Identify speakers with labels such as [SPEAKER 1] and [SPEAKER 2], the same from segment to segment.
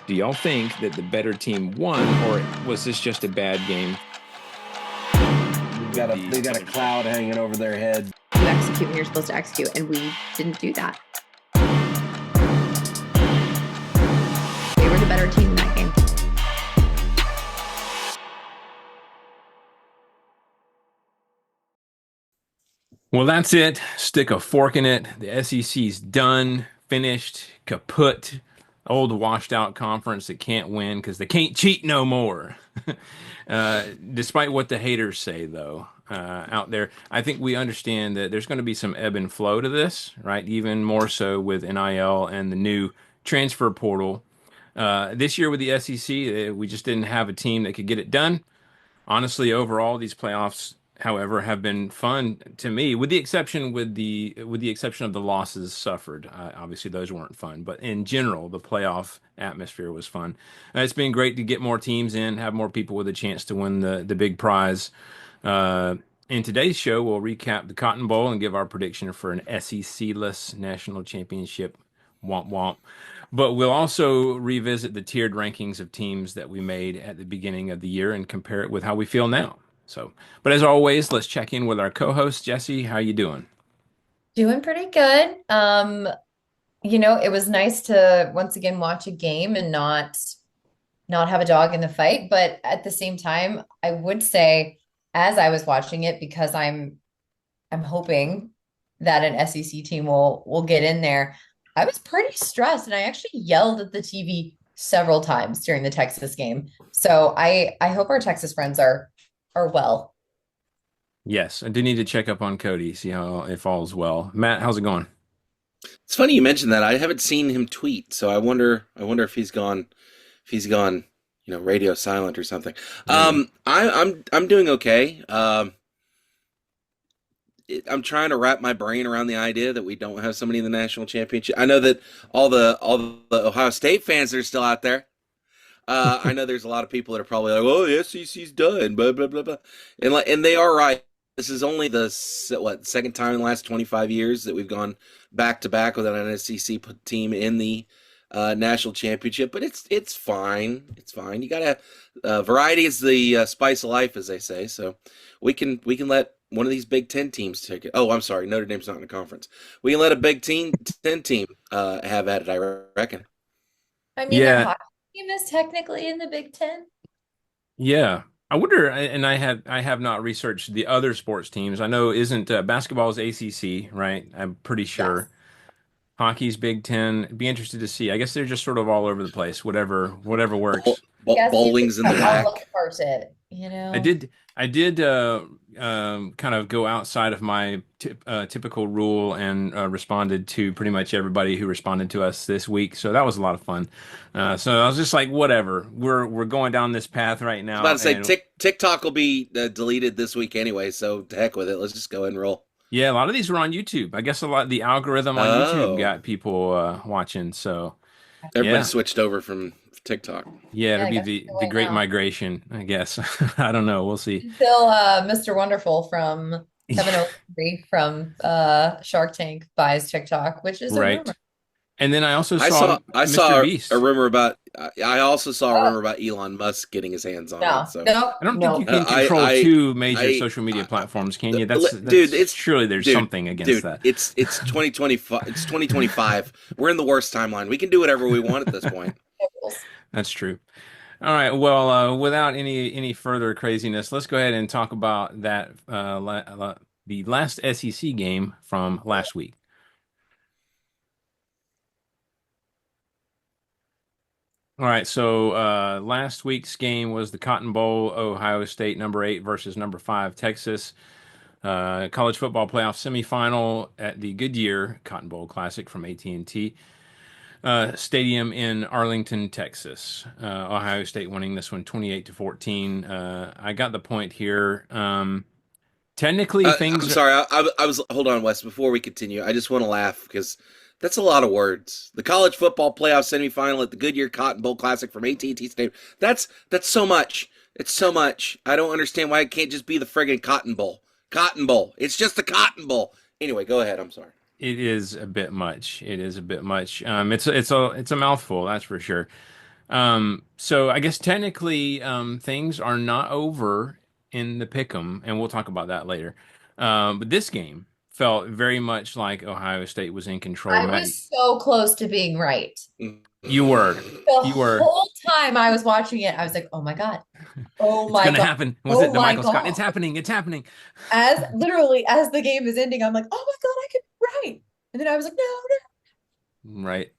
[SPEAKER 1] Do y'all think that the better team won, or was this just a bad game?
[SPEAKER 2] They got a cloud hanging over their head.
[SPEAKER 3] You execute when you're supposed to execute, and we didn't do that. They were the better team in that game.
[SPEAKER 1] Well, that's it. Stick a fork in it. The SEC's done, finished, kaput. Old washed out conference that can't win because they can't cheat no more. Despite what the haters say, though, out there, I think we understand that there's going to be some ebb and flow to this, right? Even more so with NIL and the new transfer portal. This year with the SEC, we just didn't have a team that could get it done. Honestly, overall, these playoffs, however, have been fun to me, with the exception of the losses suffered. Obviously, those weren't fun, but in general, the playoff atmosphere was fun. It's been great to get more teams in, have more people with a chance to win the big prize. In today's show, we'll recap the Cotton Bowl and give our prediction for an SEC-less national championship. Womp womp. But we'll also revisit the tiered rankings of teams that we made at the beginning of the year and compare it with how we feel now. So, but as always, let's check in with our co-host, Jesse. How you doing?
[SPEAKER 4] Doing pretty good. It was nice to once again watch a game and not have a dog in the fight. But at the same time, I would say as I was watching it, because I'm hoping that an SEC team will get in there. I was pretty stressed and I actually yelled at the TV several times during the Texas game. So I hope our Texas friends are well.
[SPEAKER 1] Yes, I do need to check up on Cody, see how it falls well. Matt, how's it going?
[SPEAKER 2] It's funny you mentioned that. I haven't seen him tweet, so I wonder if he's gone, radio silent or something. I'm doing okay. I'm trying to wrap my brain around the idea that we don't have somebody in the national championship. I know that all the Ohio State fans that are still out there. I know there's a lot of people that are probably like, "Oh, the SEC's done," blah blah blah blah, and they are right. This is only the second time in the last 25 years that we've gone back to back with an SEC team in the national championship. But it's fine. It's fine. You gotta variety is the spice of life, as they say. So we can let one of these Big Ten teams take it. Oh, I'm sorry, Notre Dame's not in the conference. We can let a Big Ten team have at it, I reckon.
[SPEAKER 4] I mean, their hockey team is technically in the Big Ten.
[SPEAKER 1] Yeah. I wonder, and I have not researched the other sports teams. I know isn't basketball is ACC, right? I'm pretty sure.
[SPEAKER 4] Yes.
[SPEAKER 1] Hockey's Big Ten. Be interested to see. I guess they're just sort of all over the place. Whatever works.
[SPEAKER 2] Bowling's in the back.
[SPEAKER 1] I did kind of go outside of my typical rule and responded to pretty much everybody who responded to us this week. So that was a lot of fun. So I was just like, whatever. We're going down this path right now.
[SPEAKER 2] I was about to say TikTok will be deleted this week anyway. So to heck with it. Let's just go ahead and roll.
[SPEAKER 1] Yeah, a lot of these were on YouTube. I guess the algorithm on YouTube got people watching. So
[SPEAKER 2] everybody switched over from TikTok.
[SPEAKER 1] Yeah, it'll be the great migration, I guess. I don't know. We'll see.
[SPEAKER 4] Until Mr. Wonderful from 703 from Shark Tank buys TikTok, which is a rumor.
[SPEAKER 1] And then I also saw Mr. Beast.
[SPEAKER 2] a rumor about. I also saw a rumor about Elon Musk getting his hands on it. So.
[SPEAKER 1] I don't think you can control two major social media platforms, can you? That's surely there's something against that.
[SPEAKER 2] It's 2025. It's 2025. We're in the worst timeline. We can do whatever we want at this point.
[SPEAKER 1] That's true. All right. Well, without any further craziness, let's go ahead and talk about that the last SEC game from last week. All right, so last week's game was the Cotton Bowl, Ohio State number 8 versus number 5 Texas. College football playoff semifinal at the Goodyear Cotton Bowl Classic from AT&T Stadium in Arlington, Texas. Ohio State winning this one 28-14. I got the point here. Technically, things.
[SPEAKER 2] I'm sorry. I was. Hold on, Wes. Before we continue, I just want to laugh because that's a lot of words. The college football playoff semifinal at the Goodyear Cotton Bowl Classic from AT&T Stadium. That's so much. It's so much. I don't understand why it can't just be the friggin' Cotton Bowl. Cotton Bowl. It's just the Cotton Bowl. Anyway, go ahead. I'm sorry.
[SPEAKER 1] It is a bit much. It is a bit much. It's a mouthful, that's for sure. So I guess technically, things are not over in the pick'em, and we'll talk about that later. But this game felt very much like Ohio State was in control.
[SPEAKER 4] I
[SPEAKER 1] Matt,
[SPEAKER 4] was so close to being right.
[SPEAKER 1] you were,
[SPEAKER 4] The
[SPEAKER 1] you were.
[SPEAKER 4] whole time I was watching it, I was like, oh my God. Oh
[SPEAKER 1] It's
[SPEAKER 4] my
[SPEAKER 1] gonna
[SPEAKER 4] God.
[SPEAKER 1] happen. Was it
[SPEAKER 4] Oh
[SPEAKER 1] the
[SPEAKER 4] my
[SPEAKER 1] Michael Scott? It's
[SPEAKER 4] God.
[SPEAKER 1] happening. It's happening.
[SPEAKER 4] As literally as the game is ending, I'm like, oh my God, I could be right. And then I was like, no,
[SPEAKER 1] Right.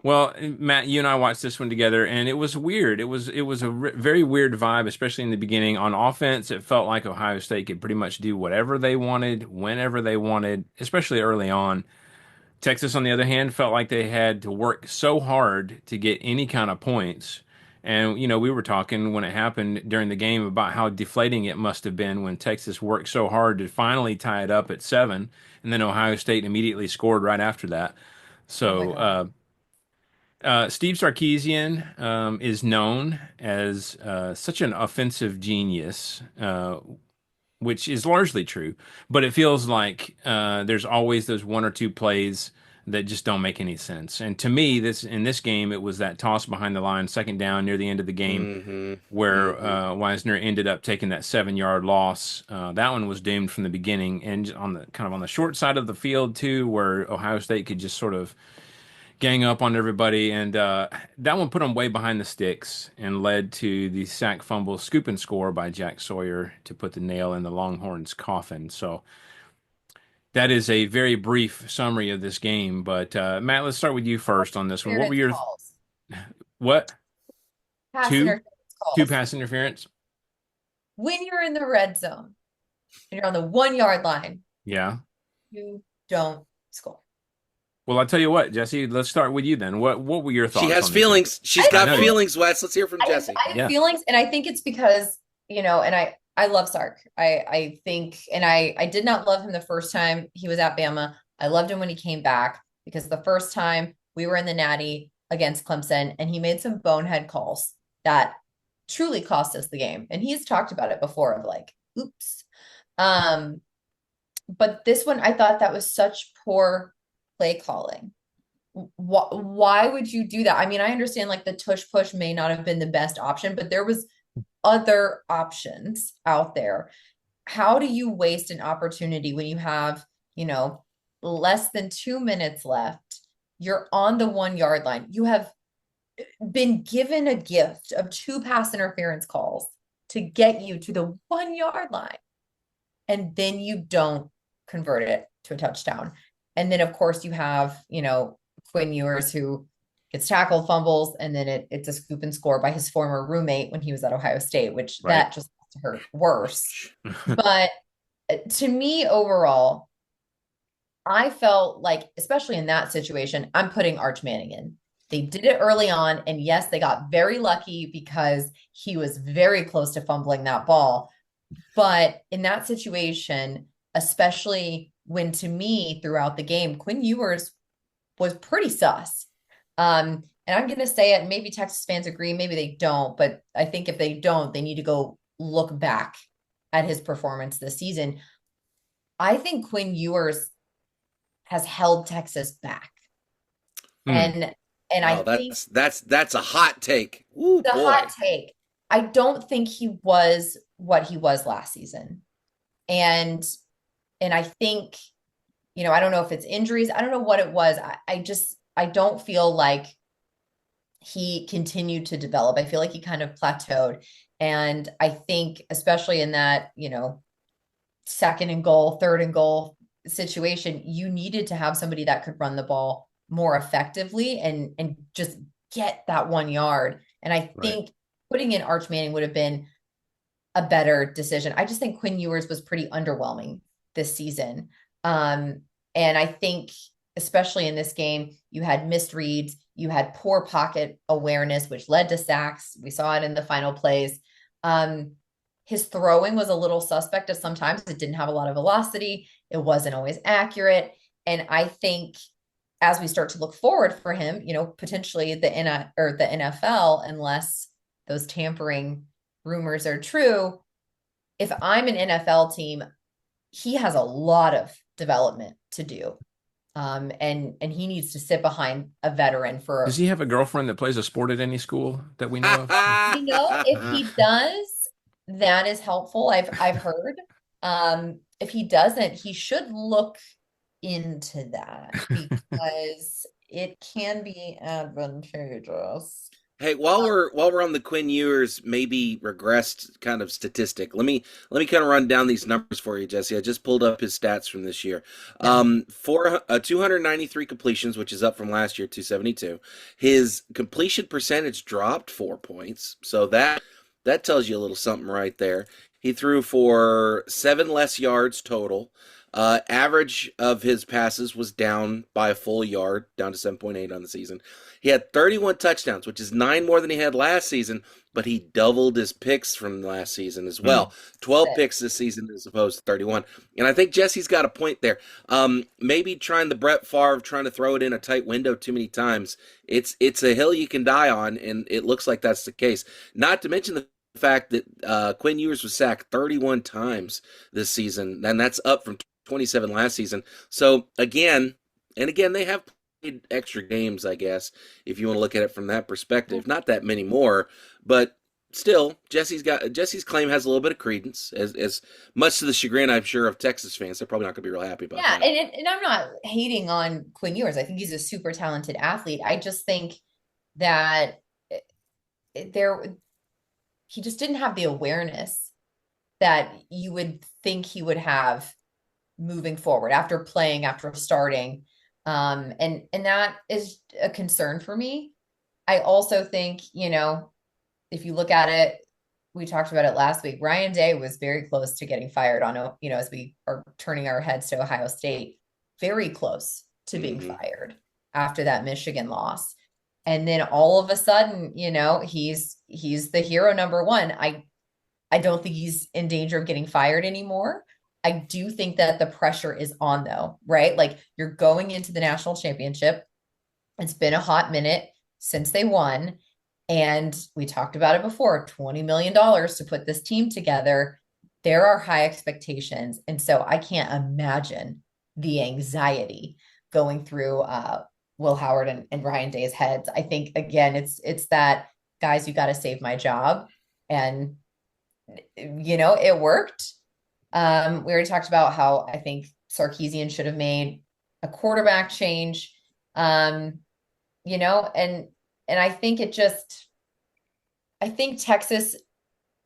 [SPEAKER 1] Well, Matt, you and I watched this one together, and it was weird. It was a very weird vibe, especially in the beginning. On offense, it felt like Ohio State could pretty much do whatever they wanted, whenever they wanted, especially early on. Texas, on the other hand, felt like they had to work so hard to get any kind of points. And, we were talking when it happened during the game about how deflating it must have been when Texas worked so hard to finally tie it up at 7, and then Ohio State immediately scored right after that.
[SPEAKER 4] no. Oh my
[SPEAKER 1] So,
[SPEAKER 4] God.
[SPEAKER 1] Steve Sarkisian is known as such an offensive genius, which is largely true, but it feels like there's always those one or two plays that just don't make any sense. And to me, this in this game, it was that toss behind the line, second down near the end of the game,
[SPEAKER 2] Mm-hmm.
[SPEAKER 1] where
[SPEAKER 2] Mm-hmm.
[SPEAKER 1] Wisner ended up taking that 7 yard loss. That one was doomed from the beginning, and on the kind of on the short side of the field too, where Ohio State could just sort of gang up on everybody, and that one put them way behind the sticks and led to the sack fumble scoop and score by Jack Sawyer to put the nail in the Longhorns' coffin. So that is a very brief summary of this game. But Matt, let's start with you first on this one. What were
[SPEAKER 4] Interference
[SPEAKER 1] your
[SPEAKER 4] calls.
[SPEAKER 1] what
[SPEAKER 4] Pass
[SPEAKER 1] two
[SPEAKER 4] interference
[SPEAKER 1] two
[SPEAKER 4] calls.
[SPEAKER 1] pass interference?
[SPEAKER 4] When you're in the red zone and you're on the 1 yard line,
[SPEAKER 1] Yeah.
[SPEAKER 4] you don't score.
[SPEAKER 1] Well, I'll tell you what, Jesse. Let's start with you then. What were your
[SPEAKER 2] She
[SPEAKER 1] thoughts
[SPEAKER 2] has
[SPEAKER 1] on this one?
[SPEAKER 2] feelings. She's
[SPEAKER 4] I
[SPEAKER 1] I
[SPEAKER 2] got
[SPEAKER 1] know you.
[SPEAKER 4] have
[SPEAKER 2] feelings, Wes. Let's hear from Jesse.
[SPEAKER 4] I have
[SPEAKER 1] Yeah.
[SPEAKER 4] feelings, and I think it's because, and I love Sark. I think, and I did not love him the first time he was at Bama. I loved him when he came back because the first time we were in the Natty against Clemson, and he made some bonehead calls that truly cost us the game. And he's talked about it before of like, oops. Um, but this one, I thought that was such poor play calling. Why would you do that? I mean, I understand like the tush push may not have been the best option, but there was other options out there. How do you waste an opportunity when you have, less than 2 minutes left? You're on the 1 yard line. You have been given a gift of two pass interference calls to get you to the 1 yard line, and then you don't convert it to a touchdown. And then, of course, you have, Quinn Ewers who gets tackled, fumbles, and then it's a scoop and score by his former roommate when he was at Ohio State, which
[SPEAKER 1] Right.
[SPEAKER 4] that just hurt worse. But to me, overall, I felt like, especially in that situation, I'm putting Arch Manning in. They did it early on. And yes, they got very lucky because he was very close to fumbling that ball. But in that situation, especially when to me throughout the game, Quinn Ewers was pretty sus. And I'm going to say it, maybe Texas fans agree, maybe they don't, but I think if they don't, they need to go look back at his performance this season. I think Quinn Ewers has held Texas back.
[SPEAKER 1] Hmm.
[SPEAKER 4] And I
[SPEAKER 2] Oh,
[SPEAKER 4] think
[SPEAKER 2] that's a hot take. Ooh,
[SPEAKER 4] the
[SPEAKER 2] boy.
[SPEAKER 4] hot take, I don't think he was what he was last season. And I think, I don't know if it's injuries. I don't know what it was. I don't feel like he continued to develop. I feel like he kind of plateaued. And I think, especially in that, second and goal, third and goal situation, you needed to have somebody that could run the ball more effectively and just get that 1 yard. And I
[SPEAKER 1] Right.
[SPEAKER 4] think putting in Arch Manning would have been a better decision. I just think Quinn Ewers was pretty underwhelming this season. And I think, especially in this game, you had missed reads, you had poor pocket awareness, which led to sacks. We saw it in the final plays. His throwing was a little suspect of sometimes it didn't have a lot of velocity. It wasn't always accurate. And I think as we start to look forward for him, potentially the NFL, unless those tampering rumors are true, if I'm an NFL team, he has a lot of development to do. And he needs to sit behind a veteran
[SPEAKER 1] Does
[SPEAKER 4] for,
[SPEAKER 1] he have a girlfriend that plays a sport at any school that we know of?
[SPEAKER 4] if he does, that is helpful. I've heard. If he doesn't, he should look into that because it can be advantageous.
[SPEAKER 2] Hey, while we're on the Quinn Ewers maybe regressed kind of statistic, let me kind of run down these numbers for you, Jesse. I just pulled up his stats from this year.
[SPEAKER 4] Yeah.
[SPEAKER 2] 293 completions, which is up from last year, 272. His completion percentage dropped 4 points, so that tells you a little something right there. He threw for 7 less yards total. Average of his passes was down by a full yard, down to 7.8 on the season. He had 31 touchdowns, which is 9 more than he had last season, but he doubled his picks from last season as
[SPEAKER 1] Hmm.
[SPEAKER 2] well. 12 picks this season as opposed to 31. And I think Jesse's got a point there. Maybe trying the Brett Favre, trying to throw it in a tight window too many times. It's a hill you can die on, and it looks like that's the case. Not to mention the fact that Quinn Ewers was sacked 31 times this season, and that's up from 27 last season. So again, and again, they have played extra games, I guess, if you want to look at it from that perspective. Not that many more, but still, Jesse's claim has a little bit of credence, as much to the chagrin, I'm sure, of Texas fans. They're probably not going to be real happy about
[SPEAKER 4] Yeah,
[SPEAKER 2] that.
[SPEAKER 4] and I'm not hating on Quinn Ewers. I think he's a super talented athlete. I just think that there he just didn't have the awareness that you would think he would have moving forward after starting. And that is a concern for me. I also think, if you look at it, we talked about it last week. Ryan Day was very close to getting fired on, as we are turning our heads to Ohio State, very close to being
[SPEAKER 2] Hmm.
[SPEAKER 4] fired after that Michigan loss. And then all of a sudden, he's the hero number one. I don't think he's in danger of getting fired anymore. I do think that the pressure is on though, right? Like you're going into the national championship. It's been a hot minute since they won. And we talked about it before, $20 million to put this team together. There are high expectations. And so I can't imagine the anxiety going through Will Howard and Ryan Day's heads. I think again, it's that guys, you got to save my job. And it worked. We already talked about how I think Sarkisian should have made a quarterback change. Um, and I think Texas,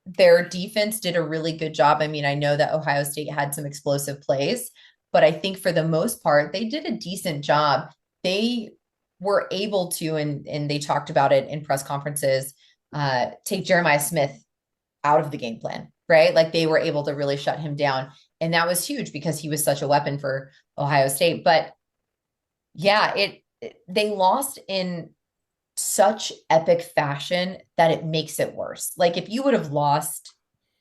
[SPEAKER 4] their defense did a really good job. I mean, I know that Ohio State had some explosive plays, but I think for the most part, they did a decent job. They were able to, and they talked about it in press conferences, take Jeremiah Smith out of the game plan, right? Like they were able to really shut him down. And that was huge because he was such a weapon for Ohio State. But yeah, they lost in such epic fashion that it makes it worse. Like if you would have lost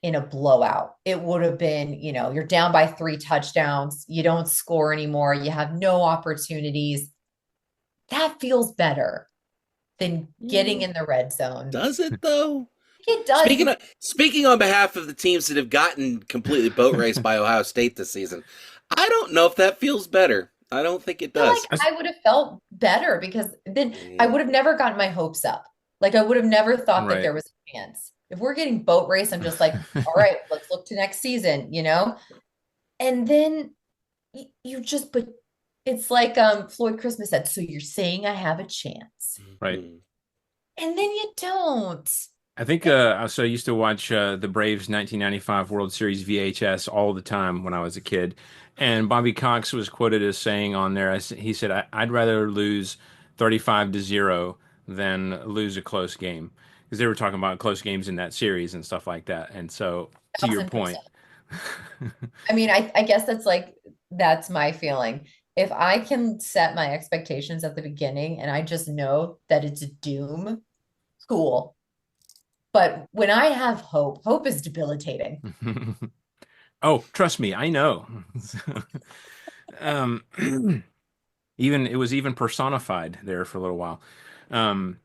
[SPEAKER 4] in a blowout, it would have been, you're down by 3 touchdowns, you don't score anymore, you have no opportunities. That feels better than getting in the red zone.
[SPEAKER 2] Does it though?
[SPEAKER 4] It does.
[SPEAKER 2] Speaking on behalf of the teams that have gotten completely boat raced by Ohio State this season, I don't know if that feels better. I don't think it
[SPEAKER 4] Feel
[SPEAKER 2] does.
[SPEAKER 4] like I would have felt better because then I
[SPEAKER 2] Yeah.
[SPEAKER 4] would have never gotten my hopes up. Like I would have never thought that
[SPEAKER 1] Right.
[SPEAKER 4] there was a chance. If we're getting boat race, I'm just like, all right, let's look to next season. And then but it's like Floyd Christmas said, so you're saying I have a chance.
[SPEAKER 1] Right.
[SPEAKER 2] Mhm.
[SPEAKER 4] And then you don't.
[SPEAKER 1] I think so I used to watch the Braves 1995 World Series VHS all the time when I was a kid. And Bobby Cox was quoted as saying on there, he said, I'd rather lose 35-0 than lose a close game. Because they were talking about close games in that series and stuff like that. And so, to your point,
[SPEAKER 4] 1,000%. I mean, I guess that's my feeling. If I can set my expectations at the beginning and I just know that it's doom, cool. But when I have hope is debilitating.
[SPEAKER 1] oh, trust me, I know. um, even it was even personified there for a little while. Um,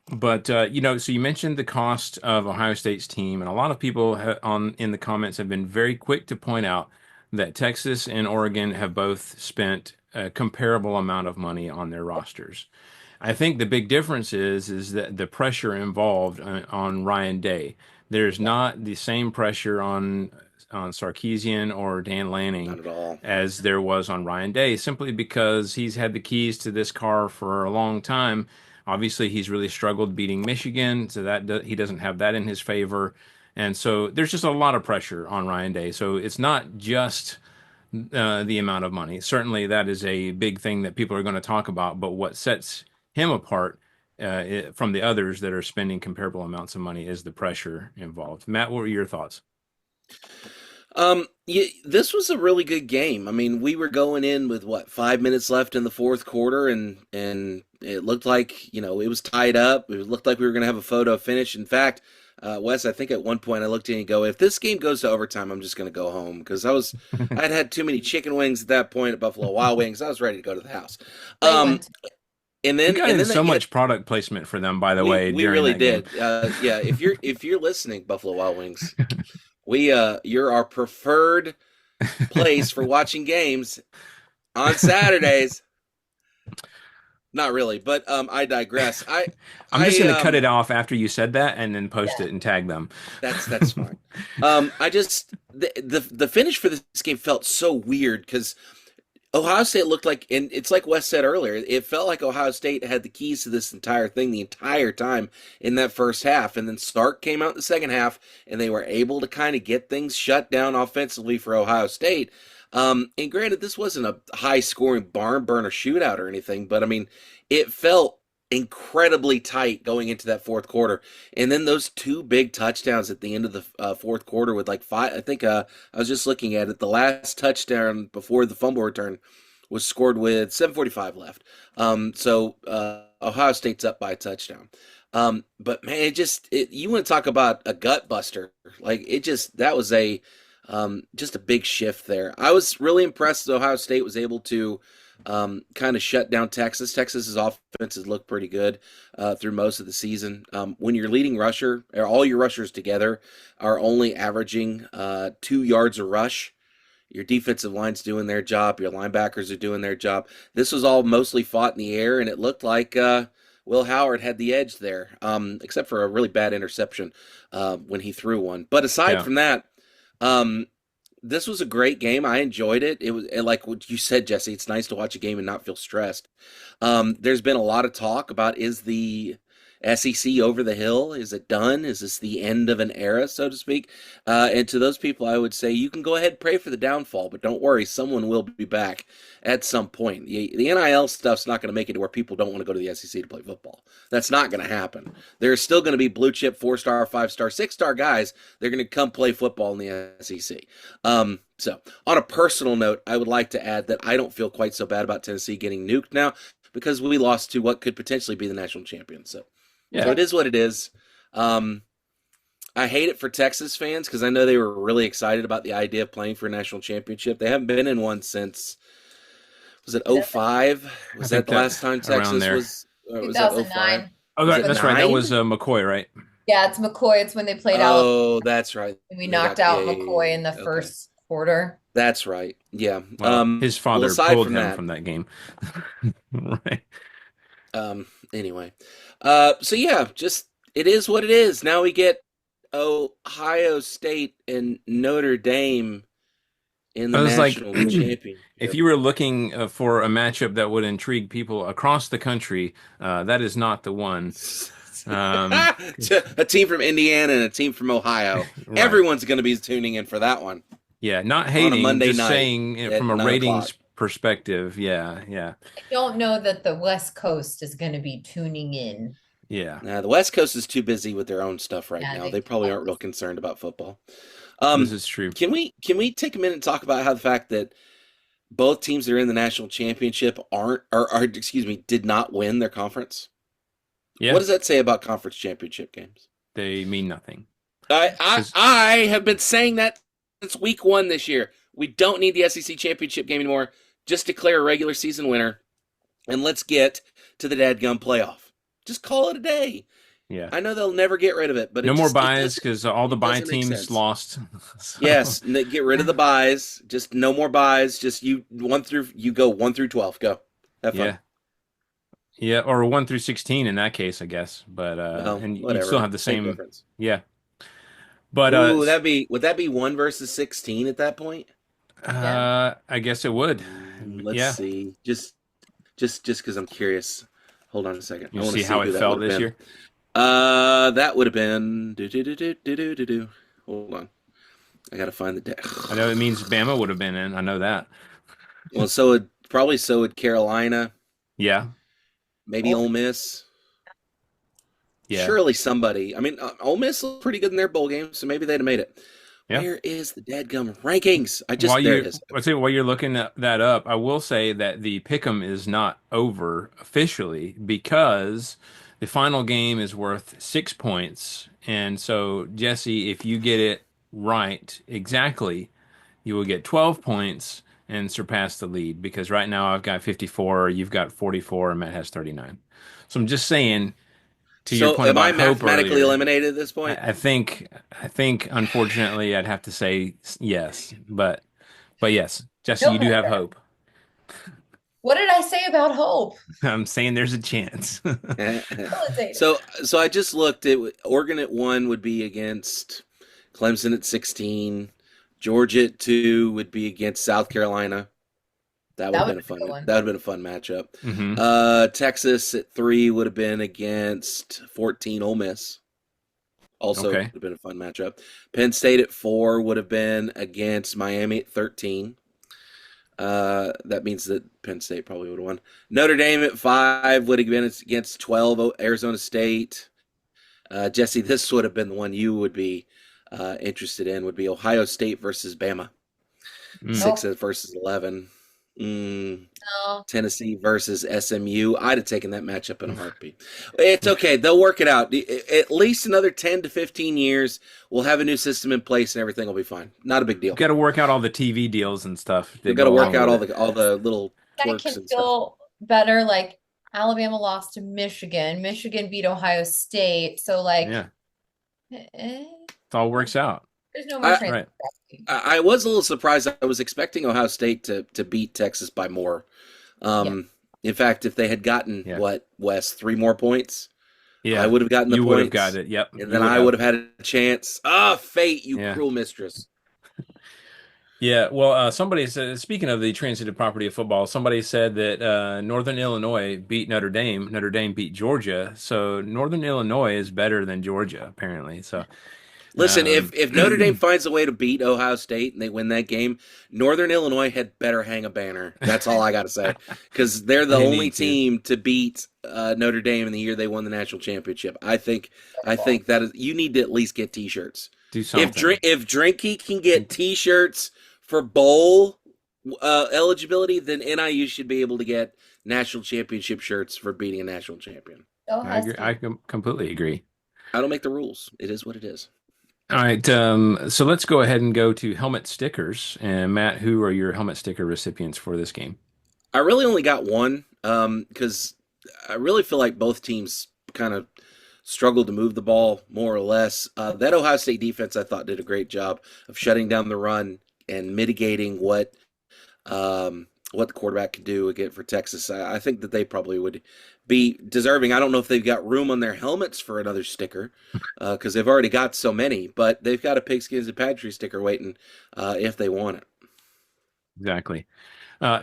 [SPEAKER 1] But so you mentioned the cost of Ohio State's team, and a lot of people on in the comments have been very quick to point out that Texas and Oregon have both spent a comparable amount of money on their rosters. I think the big difference is that the pressure involved on Ryan Day. There's
[SPEAKER 4] Yeah.
[SPEAKER 1] not the same pressure on Sarkisian or Dan
[SPEAKER 2] Not
[SPEAKER 1] Lanning
[SPEAKER 2] at all.
[SPEAKER 1] as there was on Ryan Day, simply because he's had the keys to this car for a long time. Obviously, he's really struggled beating Michigan, so he doesn't have that in his favor. And so there's just a lot of pressure on Ryan Day. So it's not just the amount of money. Certainly, that is a big thing that people are going to talk about. But what sets him apart from the others that are spending comparable amounts of money is the pressure involved. Matt, what were your thoughts?
[SPEAKER 2] Yeah, this was a really good game. I mean, we were going in with what, 5 minutes left in the fourth quarter, and it looked like it was tied up. It looked like we were going to have a photo finish. In fact, Wes, I think at one point I looked in and go, if this game goes to overtime, I'm just going to go home because I'd had too many chicken wings at that point at Buffalo Wild Wings. I was ready to go to the house.
[SPEAKER 4] They
[SPEAKER 2] Um,
[SPEAKER 4] went.
[SPEAKER 2] and
[SPEAKER 1] We
[SPEAKER 2] then
[SPEAKER 1] got
[SPEAKER 2] and
[SPEAKER 1] in
[SPEAKER 2] then
[SPEAKER 1] so
[SPEAKER 2] you
[SPEAKER 1] much product placement for them, by the way,
[SPEAKER 2] we
[SPEAKER 1] during
[SPEAKER 2] really
[SPEAKER 1] that game.
[SPEAKER 2] did. Yeah, if you're listening, Buffalo Wild Wings, you're our preferred place for watching games on Saturdays. Not really, but I digress.
[SPEAKER 1] I'm just
[SPEAKER 2] I
[SPEAKER 1] going to cut it off after you said that and then post
[SPEAKER 4] Yeah.
[SPEAKER 1] it and tag them.
[SPEAKER 2] That's fine. I just the finish for this game felt so weird because Ohio State looked like, and it's like Wes said earlier, it felt like Ohio State had the keys to this entire thing the entire time in that first half, and then Sark came out in the second half, and they were able to kind of get things shut down offensively for Ohio State. And granted, this wasn't a high-scoring barn burner shootout or anything, but I mean, it felt incredibly tight going into that fourth quarter, and then those two big touchdowns at the end of the fourth quarter with like five. I think I was just looking at it. The last touchdown before the fumble return was scored with 7:45 left. So Ohio State's up by a touchdown. But man, you want to talk about a gut buster? Like that was a just a big shift there. I was really impressed that Ohio State was able to kind of shut down Texas. Texas's offense has looked pretty good through most of the season. When your leading rusher, or all your rushers together, are only averaging 2 yards a rush, your defensive line's doing their job. Your linebackers are doing their job. This was all mostly fought in the air, and it looked like Will Howard had the edge there, except for a really bad interception when he threw one. But aside
[SPEAKER 1] Yeah.
[SPEAKER 2] from that, um, this was a great game. I enjoyed it. It was and like what you said, Jesse. It's nice to watch a game and not feel stressed. There's been a lot of talk about, is the SEC over the hill? Is it done? Is this the end of an era, so to speak? And to those people, I would say you can go ahead and pray for the downfall, but don't worry, someone will be back at some point. The NIL stuff's not going to make it to where people don't want to go to the SEC to play football. That's not going to happen. There's still going to be blue chip 4-star, 5-star, 6-star guys. They're going to come play football in the SEC. So on a personal note, I would like to add that I don't feel quite so bad about Tennessee getting nuked now because we lost to what could potentially be the national champion. So
[SPEAKER 1] Yeah.
[SPEAKER 2] it is what it is. I hate it for Texas fans because I know they were really excited about the idea of playing for a national championship. They haven't been in one since, was it 05? Was
[SPEAKER 1] I think
[SPEAKER 2] that the last time
[SPEAKER 1] around
[SPEAKER 2] Texas
[SPEAKER 1] there.
[SPEAKER 2] was that 05?
[SPEAKER 4] 2009.
[SPEAKER 1] Oh,
[SPEAKER 2] Was it
[SPEAKER 1] that's right. That
[SPEAKER 2] 9?
[SPEAKER 1] was McCoy, right?
[SPEAKER 4] Yeah, it's McCoy. It's when they played Alabama
[SPEAKER 2] Oh, that's right.
[SPEAKER 4] and we
[SPEAKER 2] They
[SPEAKER 4] knocked
[SPEAKER 2] got
[SPEAKER 4] out McCoy in the
[SPEAKER 2] okay.
[SPEAKER 4] first quarter.
[SPEAKER 2] That's right. Yeah.
[SPEAKER 1] Well, his
[SPEAKER 2] Well,
[SPEAKER 1] father
[SPEAKER 2] aside
[SPEAKER 1] pulled
[SPEAKER 2] from
[SPEAKER 1] him
[SPEAKER 2] that,
[SPEAKER 1] from that game. Right.
[SPEAKER 2] anyway. So yeah, just it is what it is. Now we get Ohio State and Notre Dame in the
[SPEAKER 1] I was like,
[SPEAKER 2] national
[SPEAKER 1] if
[SPEAKER 2] championship.
[SPEAKER 1] you were looking for a matchup that would intrigue people across the country, that is not the one.
[SPEAKER 2] A team from Indiana and a team from Ohio.
[SPEAKER 1] Right.
[SPEAKER 2] Everyone's going to be tuning in for that one
[SPEAKER 1] Yeah, not
[SPEAKER 2] on a
[SPEAKER 1] hating,
[SPEAKER 2] Monday
[SPEAKER 1] just
[SPEAKER 2] night
[SPEAKER 1] saying
[SPEAKER 2] at
[SPEAKER 1] from a
[SPEAKER 2] 9 o'clock.
[SPEAKER 1] ratings perspective. Yeah, yeah,
[SPEAKER 4] I don't know that the West Coast is going to be tuning in.
[SPEAKER 1] yeah.
[SPEAKER 2] Nah, the West Coast is too busy with their own stuff right
[SPEAKER 4] Yeah,
[SPEAKER 2] now.
[SPEAKER 4] they
[SPEAKER 2] They probably
[SPEAKER 4] can't.
[SPEAKER 2] aren't real concerned about football.
[SPEAKER 1] This is true.
[SPEAKER 2] Can we take a minute and talk about how the fact that both teams that are in the national championship excuse me, did not win their conference?
[SPEAKER 1] Yeah,
[SPEAKER 2] What does that say about conference championship games?
[SPEAKER 1] they mean nothing.
[SPEAKER 2] I I have been saying that since week 1 this year. We don't need the SEC championship game anymore. Just declare a regular season winner, and let's get to the dadgum playoff. Just call it a day.
[SPEAKER 1] Yeah.
[SPEAKER 2] I know they'll never get rid of it, but
[SPEAKER 1] No more
[SPEAKER 2] it
[SPEAKER 1] buys
[SPEAKER 2] doesn't
[SPEAKER 1] because all the
[SPEAKER 2] it
[SPEAKER 1] buy
[SPEAKER 2] doesn't make
[SPEAKER 1] teams
[SPEAKER 2] sense.
[SPEAKER 1] lost. So
[SPEAKER 2] Yes, get rid of the buys. Just no more buys. Just you go 1 through 12. Go. Have fun.
[SPEAKER 1] yeah. Yeah, or 1 through 16 in that case, I guess. But
[SPEAKER 2] Well,
[SPEAKER 1] and you'd still
[SPEAKER 2] whatever.
[SPEAKER 1] have the
[SPEAKER 2] Same
[SPEAKER 1] same.
[SPEAKER 2] difference.
[SPEAKER 1] Yeah. But
[SPEAKER 2] Ooh, would that be 1 versus 16 at that point?
[SPEAKER 4] Yeah.
[SPEAKER 1] I guess it would.
[SPEAKER 2] Let's
[SPEAKER 1] Yeah.
[SPEAKER 2] see. Just because I'm curious. Hold on a second. I
[SPEAKER 1] You
[SPEAKER 2] want to
[SPEAKER 1] see
[SPEAKER 2] see
[SPEAKER 1] how it
[SPEAKER 2] who that would
[SPEAKER 1] felt
[SPEAKER 2] have
[SPEAKER 1] this
[SPEAKER 2] been.
[SPEAKER 1] year?
[SPEAKER 2] That would have been do do do do do do do do. Hold on. I gotta find the deck.
[SPEAKER 1] I know it means Bama would have been in. I know that.
[SPEAKER 2] Well, so would Carolina,
[SPEAKER 1] Yeah.
[SPEAKER 2] maybe
[SPEAKER 4] Or
[SPEAKER 2] Ole Miss.
[SPEAKER 1] Yeah.
[SPEAKER 2] Surely somebody. I mean, Ole Miss looked pretty good in their bowl game, so maybe they'd have made it.
[SPEAKER 1] Yeah.
[SPEAKER 2] Where is the dadgum rankings?
[SPEAKER 1] While
[SPEAKER 2] There it
[SPEAKER 1] you,
[SPEAKER 2] is.
[SPEAKER 1] I say while you're looking that up, I will say that the pick'em is not over officially because the final game is worth 6 points. And so, Jesse, if you get it right exactly, you will get 12 points and surpass the lead because right now I've got 54, you've got 44, and Matt has 39. So I'm just saying, to your
[SPEAKER 2] So,
[SPEAKER 1] point
[SPEAKER 2] am I
[SPEAKER 1] about hope
[SPEAKER 2] mathematically
[SPEAKER 1] earlier,
[SPEAKER 2] eliminated at this point?
[SPEAKER 1] I think unfortunately I'd have to say yes, but yes, Jesse,
[SPEAKER 4] no
[SPEAKER 1] you do have
[SPEAKER 4] pressure.
[SPEAKER 1] hope.
[SPEAKER 4] What did I say about hope?
[SPEAKER 1] I'm saying there's a chance.
[SPEAKER 4] Facilitated.
[SPEAKER 2] So I just looked at Oregon at 1 would be against Clemson at 16. Georgia at 2 would be against South Carolina. That would
[SPEAKER 4] That
[SPEAKER 2] have
[SPEAKER 4] would
[SPEAKER 2] been a
[SPEAKER 4] have been a
[SPEAKER 2] fun.
[SPEAKER 4] good one.
[SPEAKER 2] That would have been a fun matchup.
[SPEAKER 1] Hmm.
[SPEAKER 2] Texas at 3 would have been against 14 Ole Miss. Also would
[SPEAKER 1] Okay.
[SPEAKER 2] have been a fun matchup. Penn State at 4 would have been against Miami at 13. That means that Penn State probably would have won. Notre Dame at 5 would have been against 12 Arizona State. Jesse, this would have been the one you would be interested in. Would be Ohio State versus Bama.
[SPEAKER 1] Mm.
[SPEAKER 2] Six
[SPEAKER 4] Nope.
[SPEAKER 2] versus 11. Mm,
[SPEAKER 4] No.
[SPEAKER 2] Tennessee versus SMU. I'd have taken that matchup in a heartbeat. It's okay. They'll work it out. At least another 10 to 15 years, we'll have a new system in place and everything will be fine. Not a big deal.
[SPEAKER 1] Got to work out all the TV deals and stuff that
[SPEAKER 2] We've got to
[SPEAKER 1] go
[SPEAKER 2] work
[SPEAKER 1] along
[SPEAKER 2] out
[SPEAKER 1] with it.
[SPEAKER 2] all the little
[SPEAKER 4] I
[SPEAKER 2] quirks
[SPEAKER 4] can
[SPEAKER 2] and stuff.
[SPEAKER 4] feel better. Like Alabama lost to Michigan. Michigan beat Ohio State. So like,
[SPEAKER 1] Yeah,
[SPEAKER 4] eh,
[SPEAKER 1] it all works out.
[SPEAKER 4] there's no more
[SPEAKER 2] I,
[SPEAKER 1] Right.
[SPEAKER 4] transparency.
[SPEAKER 2] I was a little surprised. I was expecting Ohio State to beat Texas by more.
[SPEAKER 4] Yeah.
[SPEAKER 2] In fact, if they had gotten
[SPEAKER 1] Yeah.
[SPEAKER 2] what, Wes, 3 more points, I
[SPEAKER 1] Yeah.
[SPEAKER 2] would have gotten the
[SPEAKER 1] You would have got
[SPEAKER 2] points,
[SPEAKER 1] it. Yep.
[SPEAKER 2] and
[SPEAKER 1] You
[SPEAKER 2] then
[SPEAKER 1] would
[SPEAKER 2] I
[SPEAKER 1] have.
[SPEAKER 2] would have had a chance. Ah, fate, you
[SPEAKER 1] Yeah.
[SPEAKER 2] cruel mistress.
[SPEAKER 1] Yeah, well, somebody said, speaking of the transitive property of football, somebody said that Northern Illinois beat Notre Dame. Notre Dame beat Georgia. So Northern Illinois is better than Georgia, apparently. So,
[SPEAKER 2] Listen,
[SPEAKER 1] um,
[SPEAKER 2] if Notre Dame finds a way to beat Ohio State and they win that game, Northern Illinois had better hang a banner. That's all I got to say, because they're the
[SPEAKER 1] they
[SPEAKER 2] only
[SPEAKER 1] need to.
[SPEAKER 2] team to beat Notre Dame in the year they won the national championship. I think that is, you need to at least get T-shirts.
[SPEAKER 1] Do something.
[SPEAKER 2] If Drinky can get T-shirts for bowl eligibility, then NIU should be able to get national championship shirts for beating a national champion.
[SPEAKER 4] Go
[SPEAKER 1] I agree.
[SPEAKER 4] Huskies.
[SPEAKER 1] Completely agree.
[SPEAKER 2] I don't make the rules. It is what it is.
[SPEAKER 1] All right. So let's go ahead and go to helmet stickers. And Matt, who are your helmet sticker recipients for this game?
[SPEAKER 2] I really only got one because I really feel like both teams kind of struggled to move the ball more or less. That Ohio State defense, I thought, did a great job of shutting down the run and mitigating what the quarterback could do again for Texas. I think that they probably would be deserving. I don't know if they've got room on their helmets for another sticker because they've already got so many, but they've got a Pigskins and Patriot sticker waiting if they want it.
[SPEAKER 1] Exactly.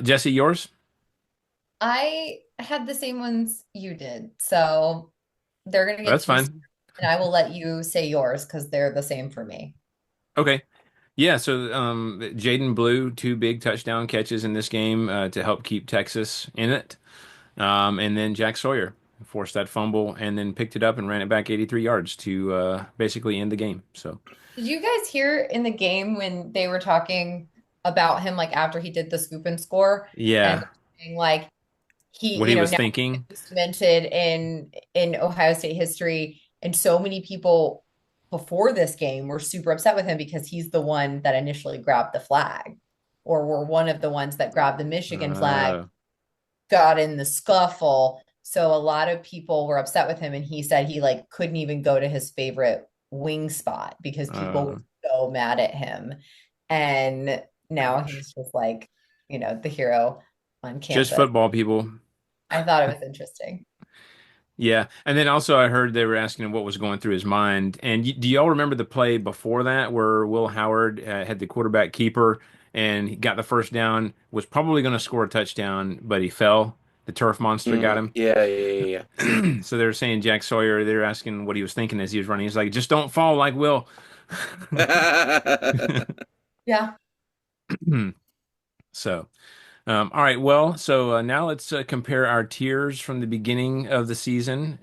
[SPEAKER 1] Jesse, yours?
[SPEAKER 4] I had the same ones you did. So they're going to get
[SPEAKER 1] That's
[SPEAKER 4] two,
[SPEAKER 1] fine.
[SPEAKER 4] and I will let you say yours because they're the same for me.
[SPEAKER 1] Okay. Yeah, so Jaden Blue, 2 big touchdown catches in this game to help keep Texas in it. And then Jack Sawyer forced that fumble and then picked it up and ran it back 83 yards to basically end the game. So,
[SPEAKER 4] Did you guys hear in the game when they were talking about him, like after he did the scoop and score, and
[SPEAKER 1] yeah,
[SPEAKER 4] saying, like he,
[SPEAKER 1] what he was
[SPEAKER 4] now
[SPEAKER 1] thinking.
[SPEAKER 4] cemented in Ohio State history, and so many people before this game were super upset with him because he's the one that initially grabbed the flag, or were one of the ones that grabbed the Michigan flag,
[SPEAKER 1] Uh,
[SPEAKER 4] got in the scuffle. So a lot of people were upset with him, and he said he like couldn't even go to his favorite wing spot because people were
[SPEAKER 1] Uh,
[SPEAKER 4] so mad at him. And now
[SPEAKER 1] Ouch.
[SPEAKER 4] he's just like, the hero on
[SPEAKER 1] Just
[SPEAKER 4] campus.
[SPEAKER 1] football people.
[SPEAKER 4] I thought it was interesting.
[SPEAKER 1] Yeah, and then also I heard they were asking him what was going through his mind. And do y'all remember the play before that where Will Howard had the quarterback keeper and he got the first down, was probably going to score a touchdown, but he fell. The turf monster got him.
[SPEAKER 2] Yeah, yeah,
[SPEAKER 1] So they were saying Jack Sawyer. They were asking what he was thinking as he was running. He's like, just don't fall like Will.
[SPEAKER 2] yeah.
[SPEAKER 4] Yeah.
[SPEAKER 1] So. All right, well, so now let's compare our tiers from the beginning of the season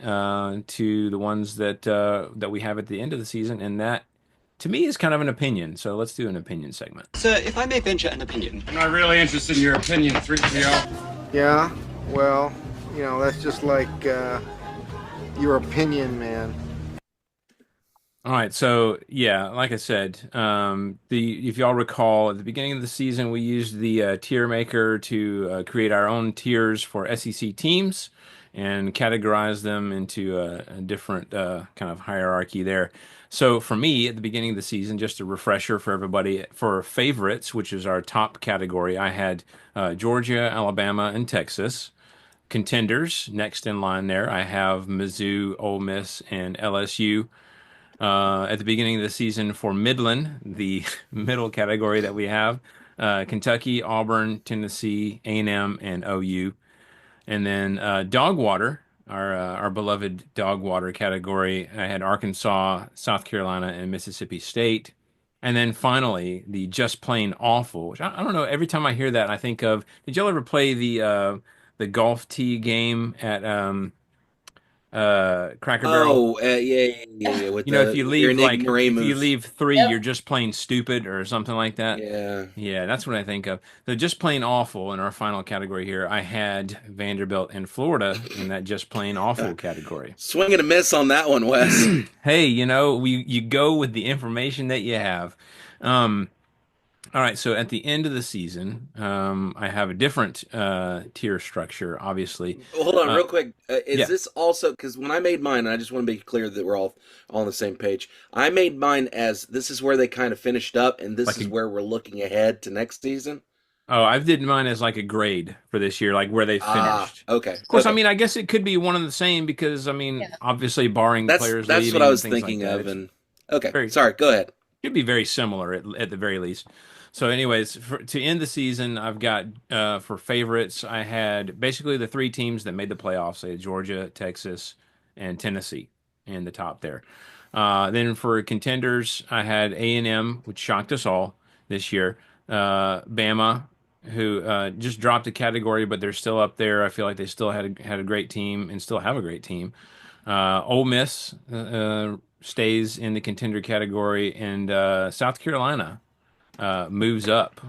[SPEAKER 1] to the ones that we have at the end of the season, and that, to me, is kind of an opinion. So let's do an opinion segment.
[SPEAKER 5] Sir, if I may venture an opinion.
[SPEAKER 6] I'm not really interested in your opinion, 3PO.
[SPEAKER 7] Yeah, well, that's just like your opinion, man.
[SPEAKER 1] All right, so yeah, like I said, the if y'all recall, at the beginning of the season, we used the tier maker to create our own tiers for SEC teams and categorize them into a different kind of hierarchy there. So for me, at the beginning of the season, just a refresher for everybody, for favorites, which is our top category, I had Georgia, Alabama, and Texas. Contenders, next in line there, I have Mizzou, Ole Miss, and LSU at the beginning of the season for Midland, the middle category that we have. Kentucky, Auburn, Tennessee, A&M, and OU. And then Dogwater, our beloved Dogwater category. I had Arkansas, South Carolina, and Mississippi State. And then finally, the just plain awful, which I don't know. Every time I hear that, I think of, did y'all ever play the golf tee game at Cracker Barrel?
[SPEAKER 2] Oh, yeah. With
[SPEAKER 1] You know,
[SPEAKER 2] the your
[SPEAKER 1] if you
[SPEAKER 2] ignoramus.
[SPEAKER 1] leave three,
[SPEAKER 4] Yep.
[SPEAKER 1] you're just plain stupid or something like that.
[SPEAKER 2] Yeah.
[SPEAKER 1] Yeah, that's what I think of. The just plain awful in our final category here. I had Vanderbilt and Florida in that just plain awful category.
[SPEAKER 2] Swing and a miss on that one, Wes.
[SPEAKER 1] Hey, you go with the information that you have. Um, all right, so at the end of the season, I have a different tier structure, obviously.
[SPEAKER 2] Hold on,
[SPEAKER 1] Uh,
[SPEAKER 2] real quick. Is
[SPEAKER 1] yeah.
[SPEAKER 2] this also because when I made mine, and I just want to be clear that we're all on the same page. I made mine as this is where they kind of finished up, and this
[SPEAKER 1] Like
[SPEAKER 2] is
[SPEAKER 1] a
[SPEAKER 2] where we're looking ahead to next season.
[SPEAKER 1] Oh, I did mine as like a grade for this year, like where they
[SPEAKER 2] Ah,
[SPEAKER 1] finished.
[SPEAKER 2] okay,
[SPEAKER 1] Of course, I
[SPEAKER 2] okay.
[SPEAKER 1] mean, I guess it could be one and the same because, I mean,
[SPEAKER 4] Yeah.
[SPEAKER 1] obviously, barring players
[SPEAKER 2] That's what I
[SPEAKER 1] leaving and
[SPEAKER 2] was
[SPEAKER 1] things like
[SPEAKER 2] thinking
[SPEAKER 1] that,
[SPEAKER 2] of,
[SPEAKER 1] it's
[SPEAKER 2] and okay,
[SPEAKER 1] very
[SPEAKER 2] sorry. Go ahead.
[SPEAKER 1] should be very similar at the very least. So, anyways, to end the season, I've got for favorites, I had basically the three teams that made the playoffs: I had Georgia, Texas, and Tennessee in the top there. Then for contenders, I had A&M, which shocked us all this year. Bama, who just dropped a category, but they're still up there. I feel like they still had a great team and still have a great team. Ole Miss stays in the contender category, and South Carolina moves up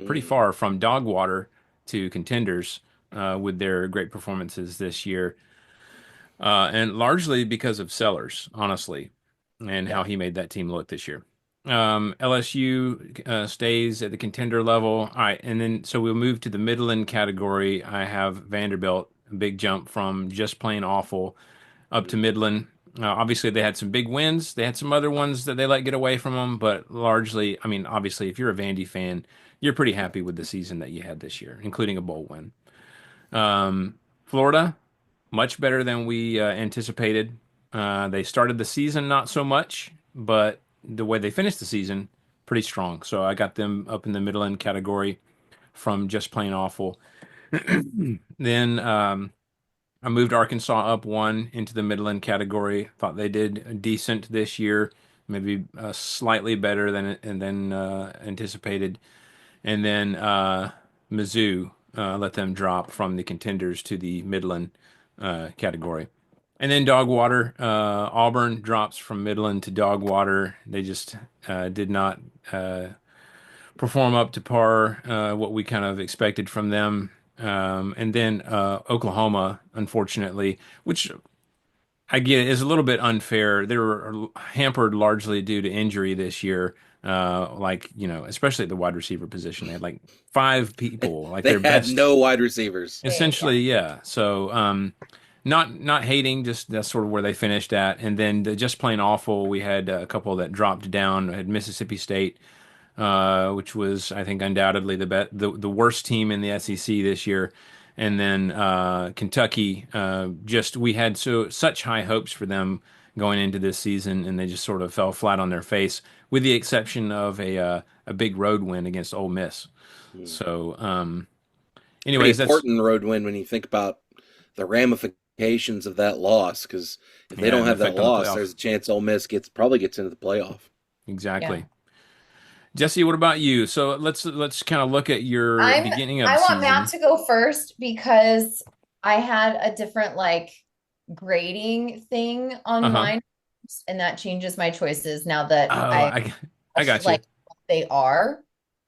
[SPEAKER 1] pretty
[SPEAKER 2] Mm,
[SPEAKER 1] far from dog water to contenders with their great performances this year, and largely because of Sellers, honestly, and how
[SPEAKER 4] Yeah.
[SPEAKER 1] he made that team look this year. LSU stays at the contender level. All right, and then so we'll move to the Midland category. I have Vanderbilt, a big jump from just plain awful up to Midland. Obviously, they had some big wins. They had some other ones that they let get away from them, but largely, I mean, obviously, if you're a Vandy fan, you're pretty happy with the season that you had this year, including a bowl win. Florida, much better than we anticipated. They started the season not so much, but the way they finished the season, pretty strong. So I got them up in the middle end category from just plain awful. Then I moved Arkansas up one into the Midland category. Thought they did decent this year, maybe slightly better than anticipated. And then Mizzou let them drop from the contenders to the Midland category. And then Dogwater, Auburn drops from Midland to Dogwater. They just did not perform up to par, what we kind of expected from them. And then Oklahoma, unfortunately, which I get is a little bit unfair. They were hampered largely due to injury this year. Like, especially at the wide receiver position. They had like five people, like
[SPEAKER 2] They
[SPEAKER 1] their
[SPEAKER 2] had
[SPEAKER 1] best.
[SPEAKER 2] no wide receivers.
[SPEAKER 4] Yeah.
[SPEAKER 1] Essentially, yeah. So, not hating, just that's sort of where they finished at. And then just plain awful, we had a couple that dropped down. We had Mississippi State, which was, I think, undoubtedly the worst team in the SEC this year. And then Kentucky, just we had such high hopes for them going into this season, and they just sort of fell flat on their face, with the exception of a big road win against Ole Miss.
[SPEAKER 2] Hmm.
[SPEAKER 1] So,
[SPEAKER 2] Pretty
[SPEAKER 1] anyways, that's
[SPEAKER 2] important road win when you think about the ramifications of that loss. Because if they
[SPEAKER 1] yeah,
[SPEAKER 2] don't
[SPEAKER 1] and the
[SPEAKER 2] have that
[SPEAKER 1] effect on the
[SPEAKER 2] loss,
[SPEAKER 1] playoff.
[SPEAKER 2] there's a chance Ole Miss probably gets into the playoff.
[SPEAKER 4] Yeah.
[SPEAKER 1] Exactly. Jesse, what about you? So let's kind of look at your
[SPEAKER 4] I'm
[SPEAKER 1] beginning of
[SPEAKER 4] I want Matt
[SPEAKER 1] season.
[SPEAKER 4] to go first because I had a different like grading thing on
[SPEAKER 1] Uh-huh.
[SPEAKER 4] mine, and that changes my choices now that
[SPEAKER 1] Oh,
[SPEAKER 4] I
[SPEAKER 1] I got you.
[SPEAKER 4] like what they are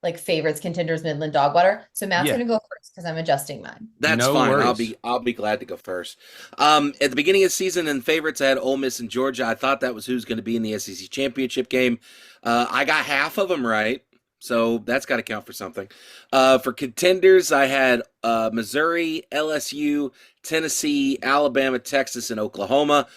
[SPEAKER 4] like favorites, contenders, Midland, Dogwater. So Matt's
[SPEAKER 1] Yeah,
[SPEAKER 4] gonna go first because I'm adjusting mine.
[SPEAKER 2] That's
[SPEAKER 1] no
[SPEAKER 2] fine.
[SPEAKER 1] worries.
[SPEAKER 2] I'll be glad to go first. At the beginning of the season in favorites, I had Ole Miss and Georgia. I thought that was who's going to be in the SEC championship game. I got half of them right, so that's got to count for something. For contenders, I had Missouri, LSU, Tennessee, Alabama, Texas, and Oklahoma.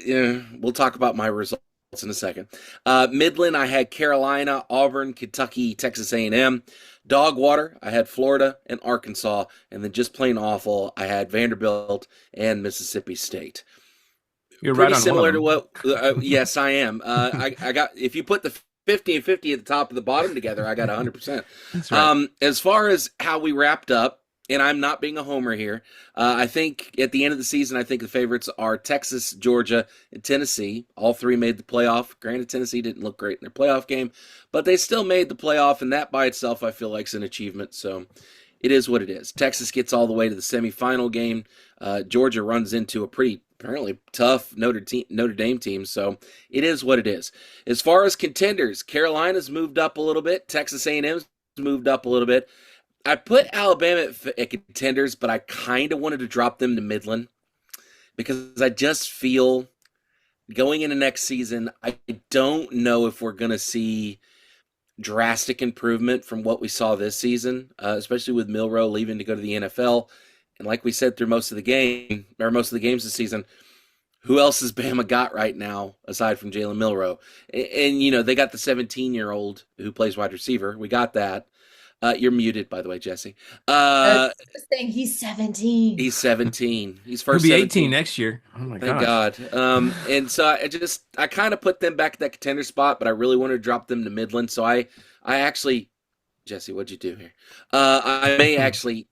[SPEAKER 2] We'll talk about my results in a second. Midland, I had Carolina, Auburn, Kentucky, Texas A&M. Dogwater, I had Florida and Arkansas, and then just plain awful, I had Vanderbilt and Mississippi State.
[SPEAKER 1] You're right
[SPEAKER 2] Pretty
[SPEAKER 1] on one of
[SPEAKER 2] similar to
[SPEAKER 1] them.
[SPEAKER 2] what, yes, I am. I got, if you put the 50 and 50 at the top and the bottom together, I got 100%.
[SPEAKER 1] That's right.
[SPEAKER 2] As far as how we wrapped up, and I'm not being a homer here, I think at the end of the season, I think the favorites are Texas, Georgia, and Tennessee. All three made the playoff. Granted, Tennessee didn't look great in their playoff game, but they still made the playoff, and that by itself, I feel like is an achievement. So it is what it is. Texas gets all the way to the semifinal game. Georgia runs into a pretty apparently tough Notre Dame team, so it is what it is. As far as contenders, Carolina's moved up a little bit. Texas A&M's moved up a little bit. I put Alabama at contenders, but I kind of wanted to drop them to Midland because I just feel going into next season, I don't know if we're going to see drastic improvement from what we saw this season, especially with Milroe leaving to go to the NFL. And like we said through most of the games this season, who else has Bama got right now aside from Jalen Milroe? And they got the 17-year-old who plays wide receiver. We got that. You're muted, by the way, Jesse.
[SPEAKER 4] I was saying he's 17.
[SPEAKER 2] He's 17. He's
[SPEAKER 1] He'll
[SPEAKER 2] first
[SPEAKER 1] be 18
[SPEAKER 2] 17.
[SPEAKER 1] next year. Oh my
[SPEAKER 2] Thank
[SPEAKER 1] gosh.
[SPEAKER 2] God. And so I kind of put them back at that contender spot, but I really wanted to drop them to Midland. So I actually, Jesse, what'd you do here? I may actually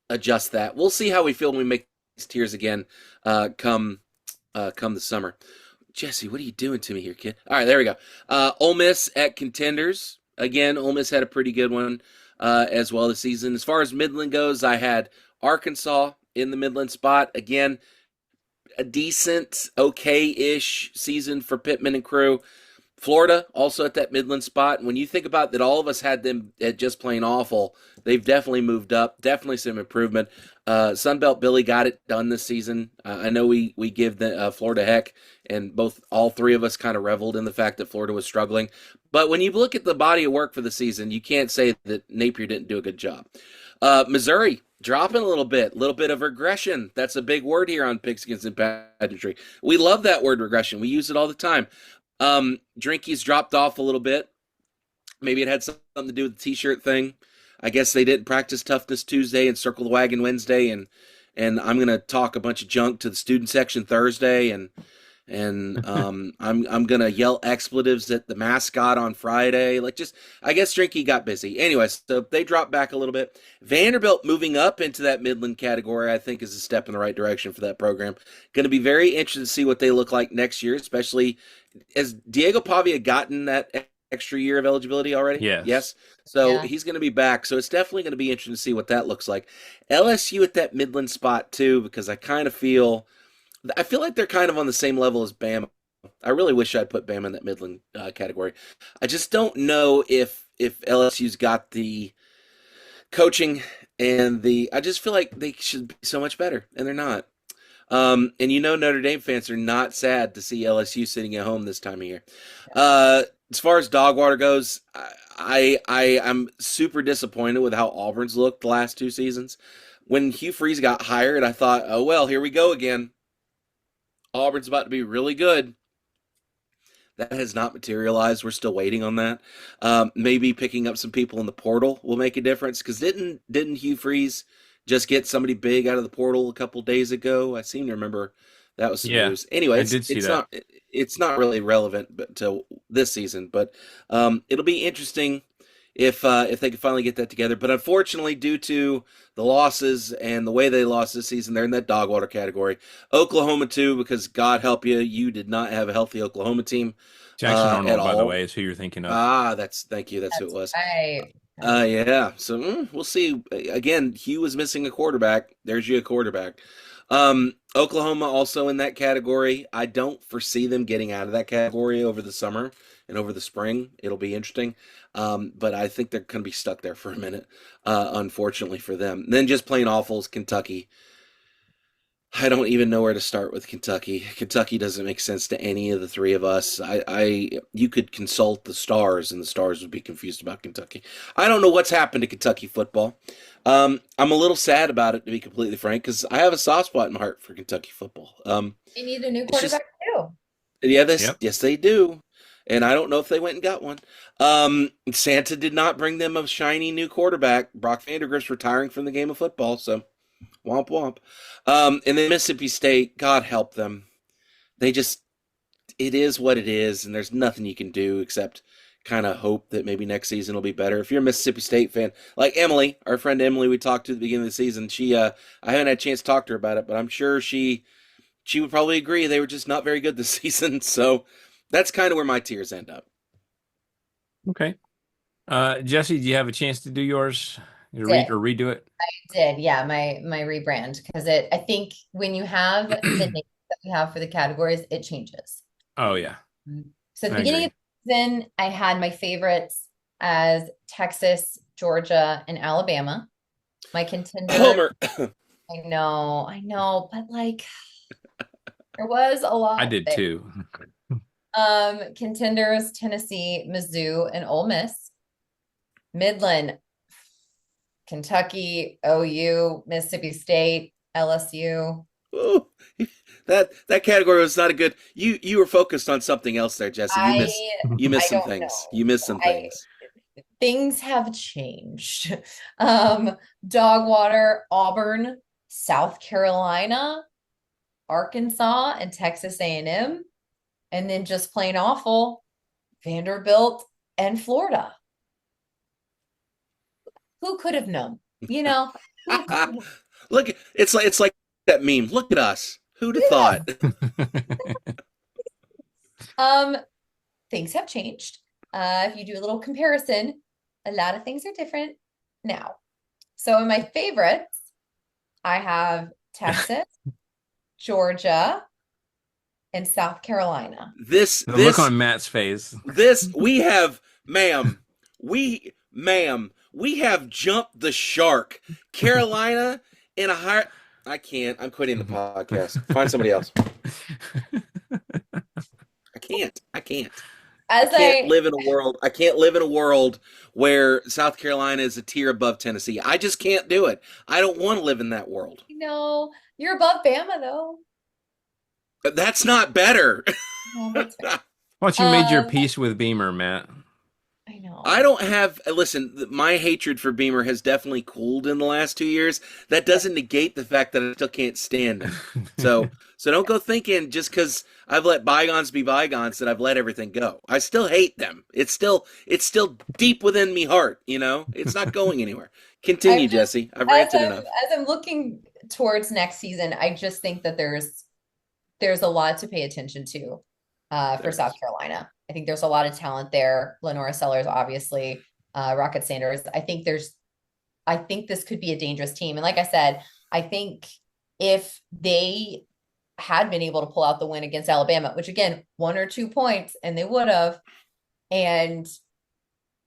[SPEAKER 2] adjust that. We'll see how we feel when we make these tiers again. Come the summer. Jesse, what are you doing to me here, kid? All right, there we go. Ole Miss at contenders. Again, Ole Miss had a pretty good one as well this season. As far as Midland goes, I had Arkansas in the Midland spot. Again, a decent, okay-ish season for Pittman and crew. Florida also at that Midland spot. And when you think about that, all of us had them at just plain awful. They've definitely moved up. Definitely some improvement. Sunbelt Billy got it done this season. I know we give the Florida heck, and all three of us kind of reveled in the fact that Florida was struggling. But when you look at the body of work for the season, you can't say that Napier didn't do a good job. Missouri dropping a little bit of regression. That's a big word here on Pigskin and Pageantry. We love that word regression. We use it all the time. Drinky's dropped off a little bit. Maybe it had something to do with the t-shirt thing. I guess they didn't practice toughness Tuesday and circle the wagon Wednesday, and I'm gonna talk a bunch of junk to the student section Thursday, and I'm gonna yell expletives at the mascot on Friday. I guess Drinky got busy. Anyway, so they dropped back a little bit. Vanderbilt moving up into that Midland category, I think, is a step in the right direction for that program. Going to be very interested to see what they look like next year, especially as Diego Pavia gotten that extra year of eligibility already.
[SPEAKER 1] Yes.
[SPEAKER 2] So
[SPEAKER 4] Yeah.
[SPEAKER 2] he's going to be back. So it's definitely going to be interesting to see what that looks like. LSU at that Midland spot too, because I feel like they're kind of on the same level as Bama. I really wish I'd put Bama in that Midland category. I just don't know if LSU's got the coaching and I just feel like they should be so much better, and they're not. And Notre Dame fans are not sad to see LSU sitting at home this time of year. as far as dog water goes, I'm super disappointed with how Auburn's looked the last 2 seasons. When Hugh Freeze got hired, I thought, oh well, here we go again. Auburn's about to be really good. That has not materialized. We're still waiting on that. Maybe picking up some people in the portal will make a difference. Because didn't Hugh Freeze just get somebody big out of the portal a couple days ago? I seem to remember that was some
[SPEAKER 1] Yeah,
[SPEAKER 2] news. Anyway,
[SPEAKER 1] I did see that.
[SPEAKER 2] it's not really relevant to this season, but it'll be interesting if they can finally get that together. But unfortunately, due to the losses and the way they lost this season, they're in that dog water category. Oklahoma too, because God help you, you did not have a healthy Oklahoma team
[SPEAKER 1] Jackson
[SPEAKER 2] at
[SPEAKER 1] Arnold, by the
[SPEAKER 2] all.
[SPEAKER 1] way, is who you're thinking of.
[SPEAKER 2] Thank you. That's who it
[SPEAKER 4] That's
[SPEAKER 2] was.
[SPEAKER 4] right.
[SPEAKER 2] Yeah. So we'll see. Again, Hugh was missing a quarterback. There's you a quarterback. Oklahoma also in that category. I don't foresee them getting out of that category over the summer and over the spring. It'll be interesting. But I think they're going to be stuck there for a minute, unfortunately for them. And then just plain awful is Kentucky. I don't even know where to start with Kentucky. Kentucky doesn't make sense to any of the three of us. You could consult the stars, and the stars would be confused about Kentucky. I don't know what's happened to Kentucky football. I'm a little sad about it, to be completely frank, because I have a soft spot in my heart for Kentucky football.
[SPEAKER 4] They need a new
[SPEAKER 2] It's just,
[SPEAKER 4] quarterback too.
[SPEAKER 2] yeah,
[SPEAKER 1] Yep.
[SPEAKER 2] yes, they do, and I don't know if they went and got one. Santa did not bring them a shiny new quarterback. Brock Vandergrift's retiring from the game of football, so. Womp womp. And then Mississippi State, God help them. It is what it is, and there's nothing you can do except kind of hope that maybe next season will be better. If you're a Mississippi State fan, like Emily, our friend Emily, we talked to at the beginning of the season, I haven't had a chance to talk to her about it, but I'm sure she would probably agree they were just not very good this season. So that's kind of where my tears end up.
[SPEAKER 1] Okay. Jesse, do you have a chance to do yours? To read
[SPEAKER 4] Did.
[SPEAKER 1] or redo it?
[SPEAKER 4] Did, yeah, my rebrand, because I think when you have the names that we have for the categories, it changes.
[SPEAKER 1] Oh yeah,
[SPEAKER 4] So at the
[SPEAKER 1] I
[SPEAKER 4] beginning
[SPEAKER 1] agree.
[SPEAKER 4] of the season, I had my favorites as Texas, Georgia, and Alabama. My contender,
[SPEAKER 2] Homer.
[SPEAKER 4] I know, but like there was a
[SPEAKER 1] I
[SPEAKER 4] lot
[SPEAKER 1] did
[SPEAKER 4] there.
[SPEAKER 1] too.
[SPEAKER 4] Contenders, Tennessee, Mizzou, and Ole Miss. Midland, Kentucky, OU, Mississippi State, LSU.
[SPEAKER 2] Ooh, that category was not a good. You were focused on something else there, Jesse.
[SPEAKER 4] I
[SPEAKER 2] You missed
[SPEAKER 4] I
[SPEAKER 2] some
[SPEAKER 4] don't
[SPEAKER 2] things.
[SPEAKER 4] know.
[SPEAKER 2] You missed some
[SPEAKER 4] I
[SPEAKER 2] things.
[SPEAKER 4] Things have changed. Dogwater, Auburn, South Carolina, Arkansas, and Texas A&M, and then just plain awful, Vanderbilt and Florida. Who could have known? Who could
[SPEAKER 2] Look, it's like that meme. Look at us. Who'd have thought?
[SPEAKER 4] Things have changed. If you do a little comparison, a lot of things are different now. So in my favorites, I have Texas, Georgia, and South Carolina.
[SPEAKER 2] The
[SPEAKER 1] look on Matt's face.
[SPEAKER 2] We have, we have jumped the shark. Carolina in a higher. I can't. I'm quitting the podcast. Find somebody else. I can't. I can't live in a world. I can't live in a world where South Carolina is a tier above Tennessee. I just can't do it. I don't want to live in that world.
[SPEAKER 4] You're above Bama though.
[SPEAKER 2] That's not better.
[SPEAKER 4] No, that's fair.
[SPEAKER 1] Once you made your peace with Beamer, Matt.
[SPEAKER 4] I know.
[SPEAKER 2] I don't have. Listen, my hatred for Beamer has definitely cooled in the last 2 years. That doesn't negate the fact that I still can't stand him. So don't go thinking just because I've let bygones be bygones that I've let everything go. I still hate them. It's still deep within me heart. It's not going anywhere. Continue, Jesse. I've ranted enough.
[SPEAKER 4] As I'm looking towards next season, I just think that there's a lot to pay attention to for South Carolina. I think there's a lot of talent there. Lenora Sellers, obviously, Rocket Sanders. I think this could be a dangerous team. And like I said, I think if they had been able to pull out the win against Alabama, which again, 1 or 2 points, and they would have, and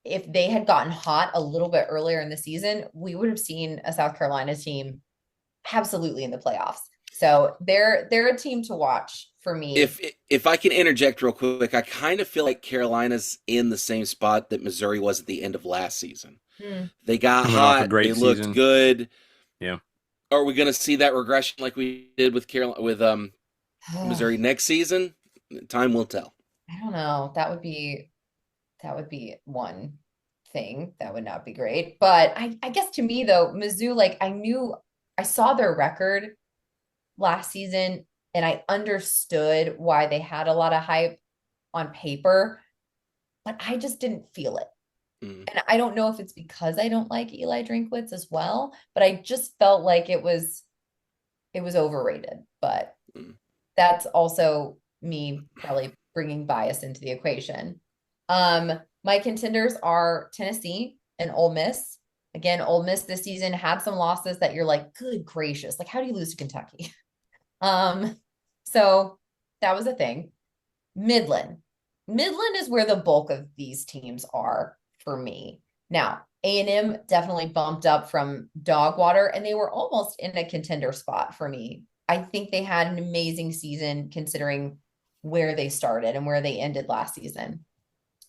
[SPEAKER 4] if they had gotten hot a little bit earlier in the season, we would have seen a South Carolina team absolutely in the playoffs. So they're a team to watch for me.
[SPEAKER 2] If I can interject real quick, I kind of feel like Carolina's in the same spot that Missouri was at the end of last season.
[SPEAKER 4] Hmm.
[SPEAKER 2] They got
[SPEAKER 1] Coming off a
[SPEAKER 2] hot, they
[SPEAKER 1] great
[SPEAKER 2] looked
[SPEAKER 1] season.
[SPEAKER 2] good.
[SPEAKER 1] Yeah.
[SPEAKER 2] Are we going to see that regression like we did with Carolina with Missouri next season? Time will tell.
[SPEAKER 4] I don't know. That would be one thing that would not be great. But I guess to me though, Mizzou, like I saw their record last season and I understood why they had a lot of hype on paper, but I just didn't feel it.
[SPEAKER 2] Mm,
[SPEAKER 4] And I don't know if it's because I don't like Eli Drinkwitz as well, but I just felt like it was overrated. But
[SPEAKER 2] mm.
[SPEAKER 4] that's also me probably bringing bias into the equation. My contenders are Tennessee and Ole Miss. Again, Ole Miss this season had some losses that you're like, good gracious, like how do you lose to Kentucky? Um, so that was a thing. Midland. Midland is where the bulk of these teams are for me. Now, A&M definitely bumped up from dog water, and they were almost in a contender spot for me. I think they had an amazing season considering where they started and where they ended last season.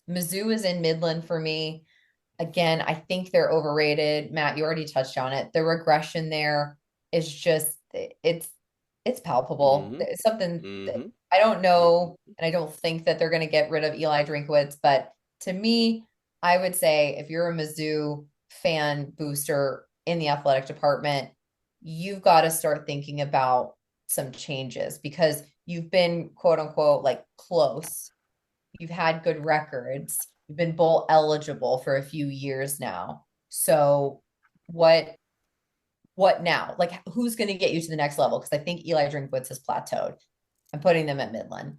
[SPEAKER 4] Mizzou is in Midland for me. Again, I think they're overrated. Matt, you already touched on it. The regression there is just it's palpable.
[SPEAKER 2] Mm-hmm.
[SPEAKER 4] It's something that
[SPEAKER 2] Mm-hmm.
[SPEAKER 4] I don't
[SPEAKER 2] Mm-hmm.
[SPEAKER 4] know, and I don't think that they're going to get rid of Eli Drinkwitz, but to me, I would say if you're a Mizzou fan booster in the athletic department, you've got to start thinking about some changes because you've been quote unquote like close. You've had good records. You've been bowl eligible for a few years now. So what what now? Like who's going to get you to the next level? Because I think Eli Drinkwitz has plateaued. I'm putting them at Midland.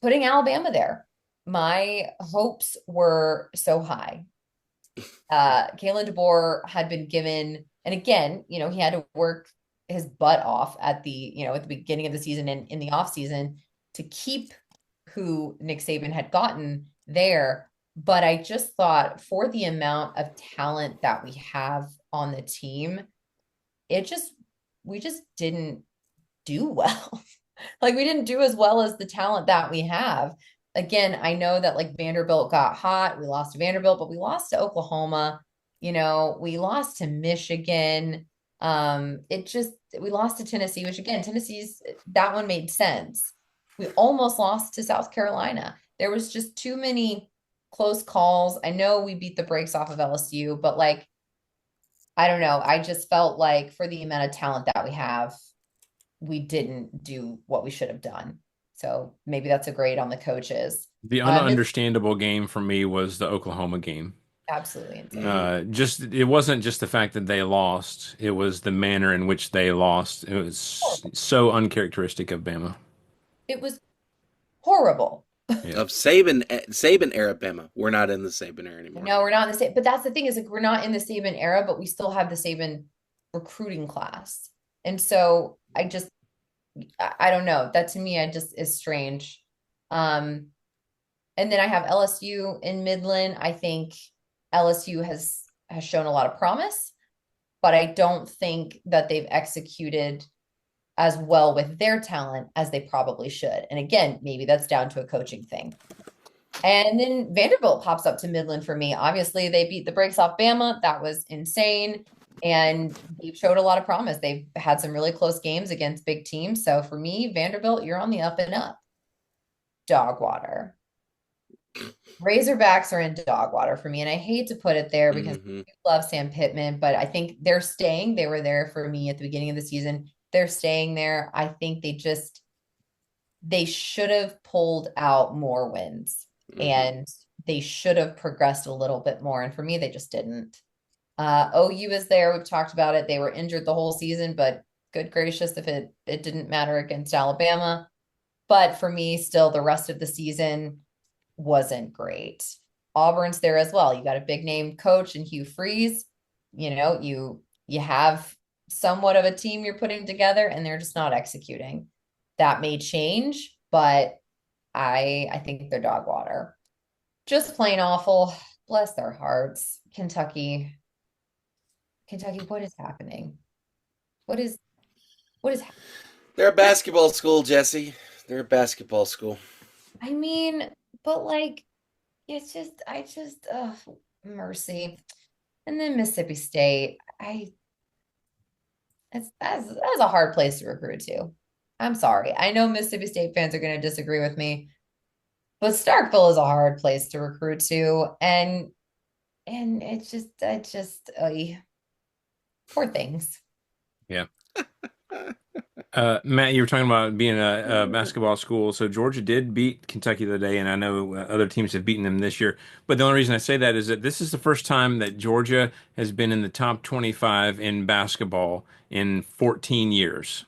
[SPEAKER 4] Putting Alabama there. My hopes were so high. Kalen DeBoer had been given, and again, he had to work his butt off at the beginning of the season and in the off season to keep who Nick Saban had gotten there. But I just thought for the amount of talent that we have on the team, it just we just didn't do well. Like we didn't do as well as the talent that we have. Again, I know that like Vanderbilt got hot. We lost to Vanderbilt, but we lost to Oklahoma. We lost to Michigan. It just we lost to Tennessee, which again, Tennessee's that one made sense. We almost lost to South Carolina. There was just too many close calls. I know we beat the brakes off of LSU, but like I don't know. I just felt like for the amount of talent that we have, we didn't do what we should have done. So maybe that's a grade on the coaches.
[SPEAKER 1] The
[SPEAKER 4] It's
[SPEAKER 1] ununderstandable game for me was the Oklahoma game.
[SPEAKER 4] absolutely insane.
[SPEAKER 2] Mm.
[SPEAKER 1] Just it wasn't just the fact that they lost, it was the manner in which they lost. It was
[SPEAKER 4] Horrible.
[SPEAKER 1] so uncharacteristic of Bama.
[SPEAKER 4] It was horrible.
[SPEAKER 1] Yeah.
[SPEAKER 2] Of Saban era Bama. We're not in the Saban era anymore.
[SPEAKER 4] No, we're not in the same, but that's the thing is like we're not in the Saban era, but we still have the Saban recruiting class. And so I don't know. That to me I just is strange. Um, and then I have LSU in Midland. I think LSU has shown a lot of promise, but I don't think that they've executed as well with their talent as they probably should. And again, maybe that's down to a coaching thing. And then Vanderbilt pops up to Midland for me. Obviously, they beat the brakes off Bama. That was insane. And they've showed a lot of promise. They've had some really close games against big teams. So for me, Vanderbilt, you're on the up and up. Dog water. Razorbacks are in dog water for me. And I hate to put it there because
[SPEAKER 2] Mm-hmm.
[SPEAKER 4] I love Sam Pittman, but I think they're staying. They were there for me at the beginning of the season. They're staying there. I think they should have pulled out more wins
[SPEAKER 2] Mm-hmm.
[SPEAKER 4] and they should have progressed a little bit more. And for me, they just didn't. OU is there. We've talked about it. They were injured the whole season, but good gracious, if it didn't matter against Alabama. But for me, still the rest of the season wasn't great. Auburn's there as well. You got a big name coach in Hugh Freeze. You have somewhat of a team you're putting together, and they're just not executing. That may change, but I think they're dog water. Just plain awful. Bless their hearts. Kentucky, what is happening? What is happening?
[SPEAKER 2] They're a basketball school, Jesse. They're a basketball school.
[SPEAKER 4] I mean, but like, it's just, mercy. And then Mississippi State, that's a hard place to recruit to. I'm sorry. I know Mississippi State fans are going to disagree with me, but Starkville is a hard place to recruit to, and poor things.
[SPEAKER 1] Yeah. Matt, you were talking about being a basketball school. So Georgia did beat Kentucky the other day, and I know other teams have beaten them this year. But the only reason I say that is that this is the first time that Georgia has been in the top 25 in basketball in 14 years.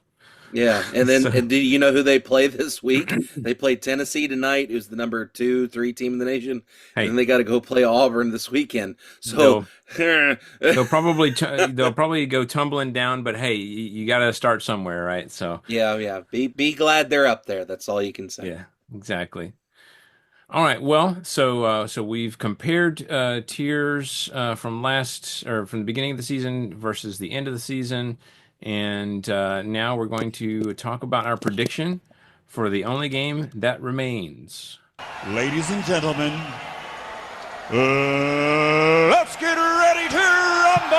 [SPEAKER 2] Yeah, and then
[SPEAKER 1] So,
[SPEAKER 2] and do you know who they play this week? They play Tennessee tonight, who's the number 2, 3 team in the nation, and then
[SPEAKER 1] hey,
[SPEAKER 2] they got to go play Auburn this weekend. So,
[SPEAKER 1] they'll they'll probably go tumbling down, but hey, you got to start somewhere, right? So,
[SPEAKER 2] yeah, be glad they're up there. That's all you can say.
[SPEAKER 1] yeah, exactly. All right. Well, so we've compared tiers from the beginning of the season versus the end of the season, and now we're going to talk about our prediction for the only game that remains.
[SPEAKER 8] Ladies and gentlemen, let's get ready to rumble!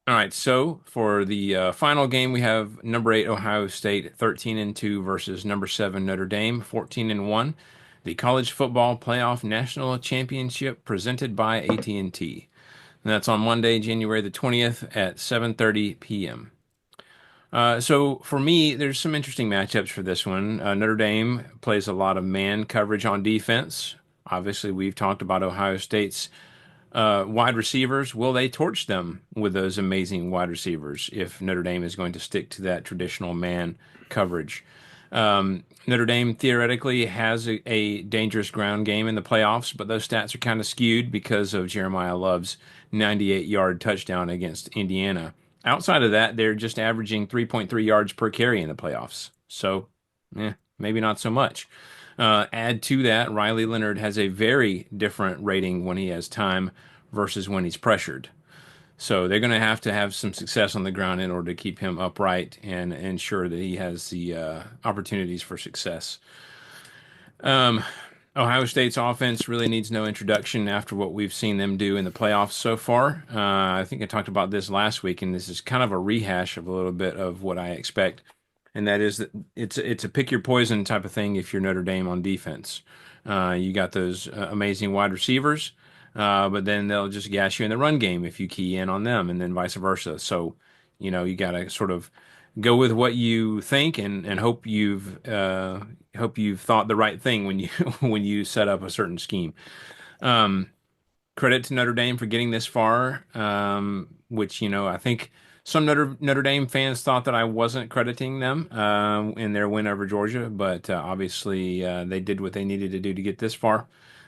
[SPEAKER 1] All right. So for the final game, we have number 8 Ohio State 13-2 versus number 7 Notre Dame 14-1. The College Football Playoff National Championship presented by AT&T. And that's on Monday, January the 20th at 7:30 p.m. So for me, there's some interesting matchups for this one. Notre Dame plays a lot of man coverage on defense. Obviously, we've talked about Ohio State's wide receivers. Will they torch them with those amazing wide receivers if Notre Dame is going to stick to that traditional man coverage? Notre Dame theoretically has a dangerous ground game in the playoffs, but those stats are kind of skewed because of Jeremiah Love's 98-yard touchdown against Indiana. Outside of that, they're just averaging 3.3 yards per carry in the playoffs. So, maybe not so much. Add to that, Riley Leonard has a very different rating when he has time versus when he's pressured. So they're going to have some success on the ground in order to keep him upright and ensure that he has the opportunities for success. Ohio State's offense really needs no introduction after what we've seen them do in the playoffs so far. I think I talked about this last week, and this is kind of a rehash of a little bit of what I expect, and that is that it's a pick your poison type of thing if you're Notre Dame on defense. You got those amazing wide receivers, but then they'll just gas you in the run game if you key in on them, and then vice versa. So, you got to sort of go with what you think and hope you've thought the right thing when you when you set up a certain scheme. Credit to Notre Dame for getting this far, which I think some Notre Dame fans thought that I wasn't crediting them in their win over Georgia, but obviously they did what they needed to do to get this far.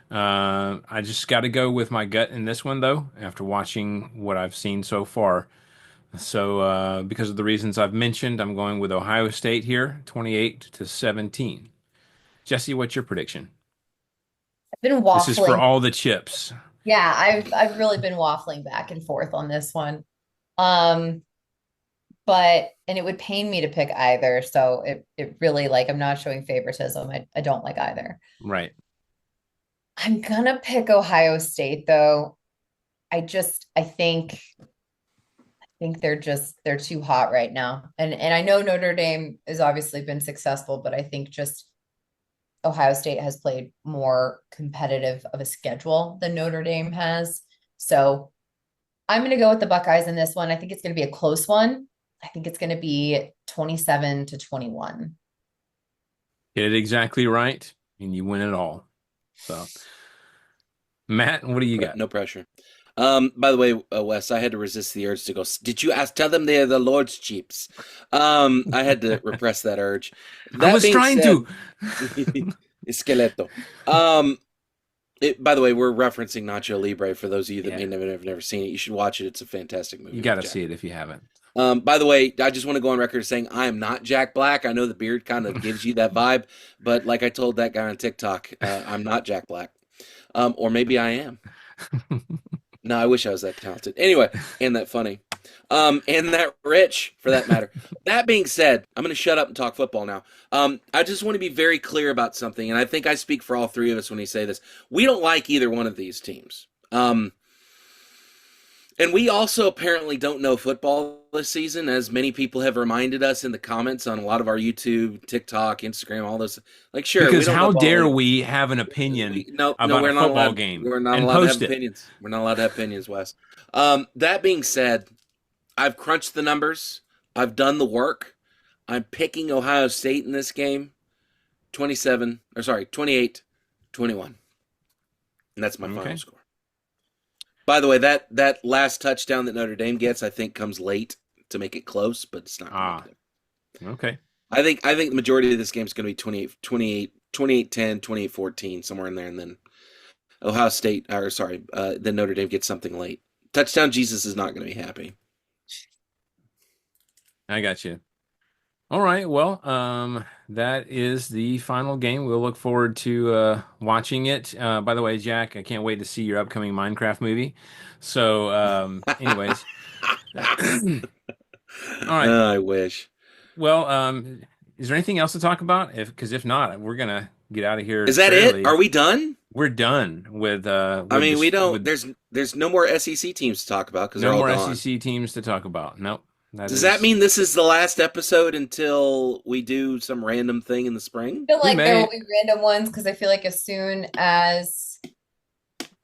[SPEAKER 1] I just got to go with my gut in this one, though, after watching what I've seen so far. So, because of the reasons I've mentioned, I'm going with Ohio State here, 28-17. Jesse, what's your prediction?
[SPEAKER 4] I've been
[SPEAKER 1] This is for
[SPEAKER 4] waffling.
[SPEAKER 1] all the chips.
[SPEAKER 4] Yeah, I've really been waffling back and forth on this one. Um, but and it would pain me to pick either, so it really, like, I'm not showing favoritism. I don't like either.
[SPEAKER 1] Right.
[SPEAKER 4] I'm gonna pick Ohio State though. I think they're too hot right now. And I know Notre Dame has obviously been successful, but I think just Ohio State has played more competitive of a schedule than Notre Dame has. So I'm going to go with the Buckeyes in this one. I think it's going to be a close one. I think it's going to be 27-21.
[SPEAKER 1] Hit it exactly right, and you win it all. So, Matt, what do you got?
[SPEAKER 2] No pressure. By the way, Wes, I had to resist the urge to go. Did you ask? Tell them they're the Lord's cheaps. I had to repress that urge.
[SPEAKER 1] I was trying to.
[SPEAKER 2] Esqueleto. By the way, we're referencing Nacho Libre for those of you that may never seen it. You should watch it. It's a fantastic movie.
[SPEAKER 1] You got to see it if you haven't.
[SPEAKER 2] By the way, I just want to go on record saying I am not Jack Black. I know the beard kind of gives you that vibe, but like I told that guy on TikTok, I'm not Jack Black. Or maybe I am. No, I wish I was that talented. Anyway, and that funny. and that rich, for that matter. That being said, I'm going to shut up and talk football now. I just want to be very clear about something, and I think I speak for all three of us when we say this. We don't like either one of these teams. And we also apparently don't know football this season, as many people have reminded us in the comments on a lot of our YouTube, TikTok, Instagram, all those. Like, sure, we
[SPEAKER 1] Because
[SPEAKER 2] don't
[SPEAKER 1] how
[SPEAKER 2] know ball
[SPEAKER 1] dare
[SPEAKER 2] anymore.
[SPEAKER 1] we have an opinion
[SPEAKER 2] No,
[SPEAKER 1] about
[SPEAKER 2] we're
[SPEAKER 1] a
[SPEAKER 2] not
[SPEAKER 1] football
[SPEAKER 2] allowed.
[SPEAKER 1] game
[SPEAKER 2] We're not
[SPEAKER 1] and
[SPEAKER 2] allowed to have
[SPEAKER 1] post it?
[SPEAKER 2] opinions. We're not allowed to have opinions, Wes. That being said, I've crunched the numbers. I've done the work. I'm picking Ohio State in this game, 28-21. And that's my final score. By the way, that last touchdown that Notre Dame gets, I think, comes late to make it close, but it's not going to be.
[SPEAKER 1] Okay.
[SPEAKER 2] I think the majority of this game is going to be 28-10, 28-14, somewhere in there, and then Ohio State, then Notre Dame gets something late. Touchdown Jesus is not going to be happy.
[SPEAKER 1] I got you. All right. Well, that is the final game. We'll look forward to watching it. By the way, Jack, I can't wait to see your upcoming Minecraft movie. So, anyways. All right.
[SPEAKER 2] I wish.
[SPEAKER 1] Well, is there anything else to talk about? Because if not, we're gonna get out of here.
[SPEAKER 2] Is that it? Are we done?
[SPEAKER 1] We're done with.
[SPEAKER 2] I mean, we don't. There's no more SEC teams to talk about because
[SPEAKER 1] no
[SPEAKER 2] they're all
[SPEAKER 1] more
[SPEAKER 2] gone.
[SPEAKER 1] SEC teams to talk about. Nope.
[SPEAKER 2] Does that mean this is the last episode until we do some random thing in the spring?
[SPEAKER 4] I feel like there will be random ones because I feel like as soon as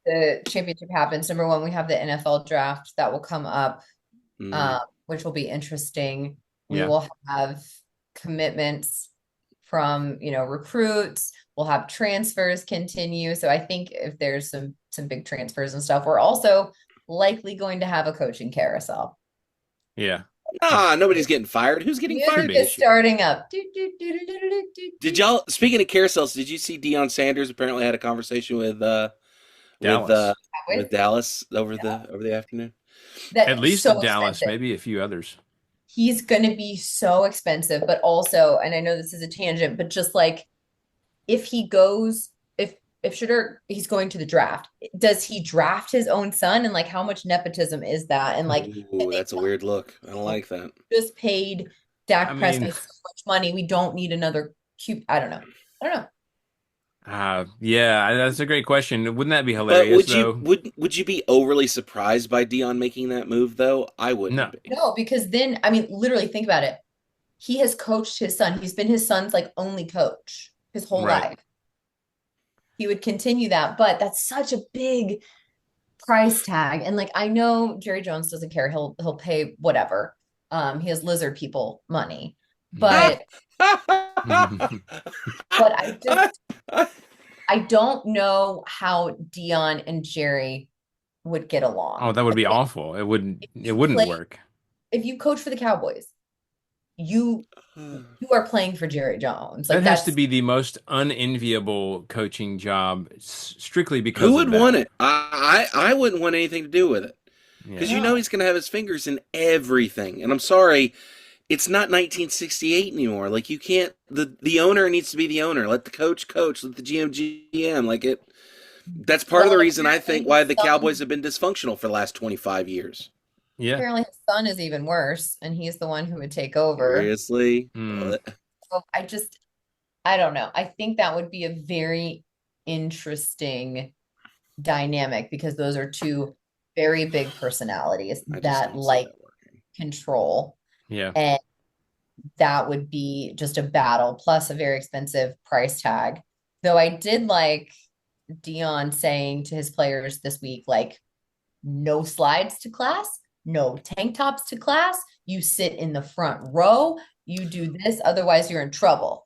[SPEAKER 4] the championship happens, number one, we have the NFL draft that will come up, which will be interesting. We will have commitments from, recruits. We'll have transfers continue. So I think if there's some big transfers and stuff, we're also likely going to have a coaching carousel.
[SPEAKER 1] Yeah.
[SPEAKER 2] Nobody's getting fired. Who's getting fired?
[SPEAKER 4] It's starting up.
[SPEAKER 2] Did y'all, speaking of carousels, did you see Deion Sanders apparently had a conversation with Dallas over the afternoon?
[SPEAKER 1] At least so Dallas, maybe a few others.
[SPEAKER 4] He's going to be so expensive, but also, and I know this is a tangent, but just like if he goes, if Shooter, he's going to the draft, does he draft his own son? And like, how much nepotism is that? And like,
[SPEAKER 2] that's a weird look. I don't like that.
[SPEAKER 4] Just paid Dak Prescott so much money. We don't need another cube. I don't know.
[SPEAKER 1] Yeah, that's a great question. Wouldn't that be hilarious?
[SPEAKER 2] Would you be overly surprised by Deion making that move though? I wouldn't be.
[SPEAKER 4] No, because then, I mean, literally think about it. He has coached his son. He's been his son's like only coach his whole life. He would continue that, but that's such a big price tag. And like, I know Jerry Jones doesn't care. He'll pay whatever. He has lizard people money, but I don't know how Deion and Jerry would get along.
[SPEAKER 1] Oh, that would be awful. It wouldn't work.
[SPEAKER 4] If you coach for the Cowboys, you are playing for Jerry Jones. Like,
[SPEAKER 1] that has to be the most unenviable coaching job, strictly because
[SPEAKER 2] who would want it? I wouldn't want anything to do with it because he's going to have his fingers in everything. And I'm sorry, it's not 1968 anymore. Like, you can't. The owner needs to be the owner. Let the coach coach. Let the GM. Like it. That's part of the reason I think why the Cowboys have been dysfunctional for the last 25 years.
[SPEAKER 1] Yeah.
[SPEAKER 4] Apparently his son is even worse, and he's the one who would take over.
[SPEAKER 2] Seriously?
[SPEAKER 4] So I don't know. I think that would be a very interesting dynamic because those are two very big personalities that like control.
[SPEAKER 1] Yeah.
[SPEAKER 4] And that would be just a battle plus a very expensive price tag. Though I did like Deion saying to his players this week, like, no slides to class. No tank tops to class. You sit in the front row. You do this. Otherwise, you're in trouble.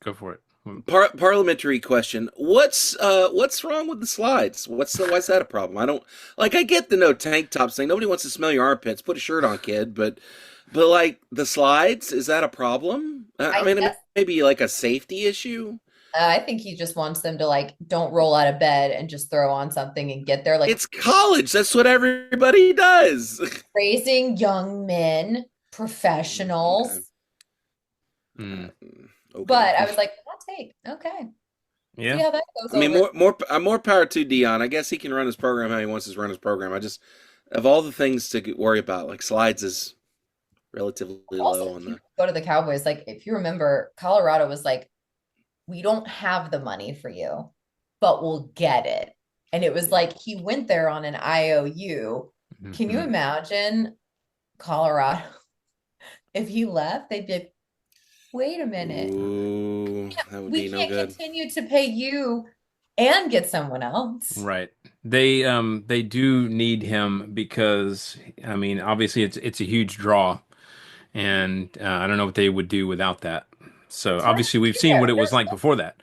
[SPEAKER 1] Go for it.
[SPEAKER 2] Parliamentary question. What's wrong with the slides? Why's that a problem? I get the no tank tops thing. Nobody wants to smell your armpits. Put a shirt on, kid. But like the slides, is that a problem? I mean, maybe like a safety issue.
[SPEAKER 4] I think he just wants them to like don't roll out of bed and just throw on something and get there. Like,
[SPEAKER 2] it's college. That's what everybody does.
[SPEAKER 4] Raising young men, professionals.
[SPEAKER 2] Okay.
[SPEAKER 4] But I was like, hot take. Okay.
[SPEAKER 1] Yeah.
[SPEAKER 4] See how that goes.
[SPEAKER 2] I mean, more power to Deion. I guess he can run his program how he wants to run his program. Of all the things to worry about, like slides is relatively
[SPEAKER 4] Also,
[SPEAKER 2] low on
[SPEAKER 4] if you
[SPEAKER 2] the.
[SPEAKER 4] go to the Cowboys, like if you remember, Colorado was like, we don't have the money for you, but we'll get it. And it was like he went there on an IOU. Can you
[SPEAKER 1] Mhm.
[SPEAKER 4] imagine Colorado? If he left, they'd be like, wait a minute.
[SPEAKER 2] Ooh, that would
[SPEAKER 4] We
[SPEAKER 2] be no
[SPEAKER 4] can't
[SPEAKER 2] good.
[SPEAKER 4] continue to pay you and get someone else.
[SPEAKER 1] Right. They do need him because I mean obviously it's a huge draw and I don't know what they would do without that. So
[SPEAKER 4] It's hard to
[SPEAKER 1] obviously we've
[SPEAKER 4] be
[SPEAKER 1] seen what
[SPEAKER 4] there.
[SPEAKER 1] it was
[SPEAKER 4] There's
[SPEAKER 1] like before that.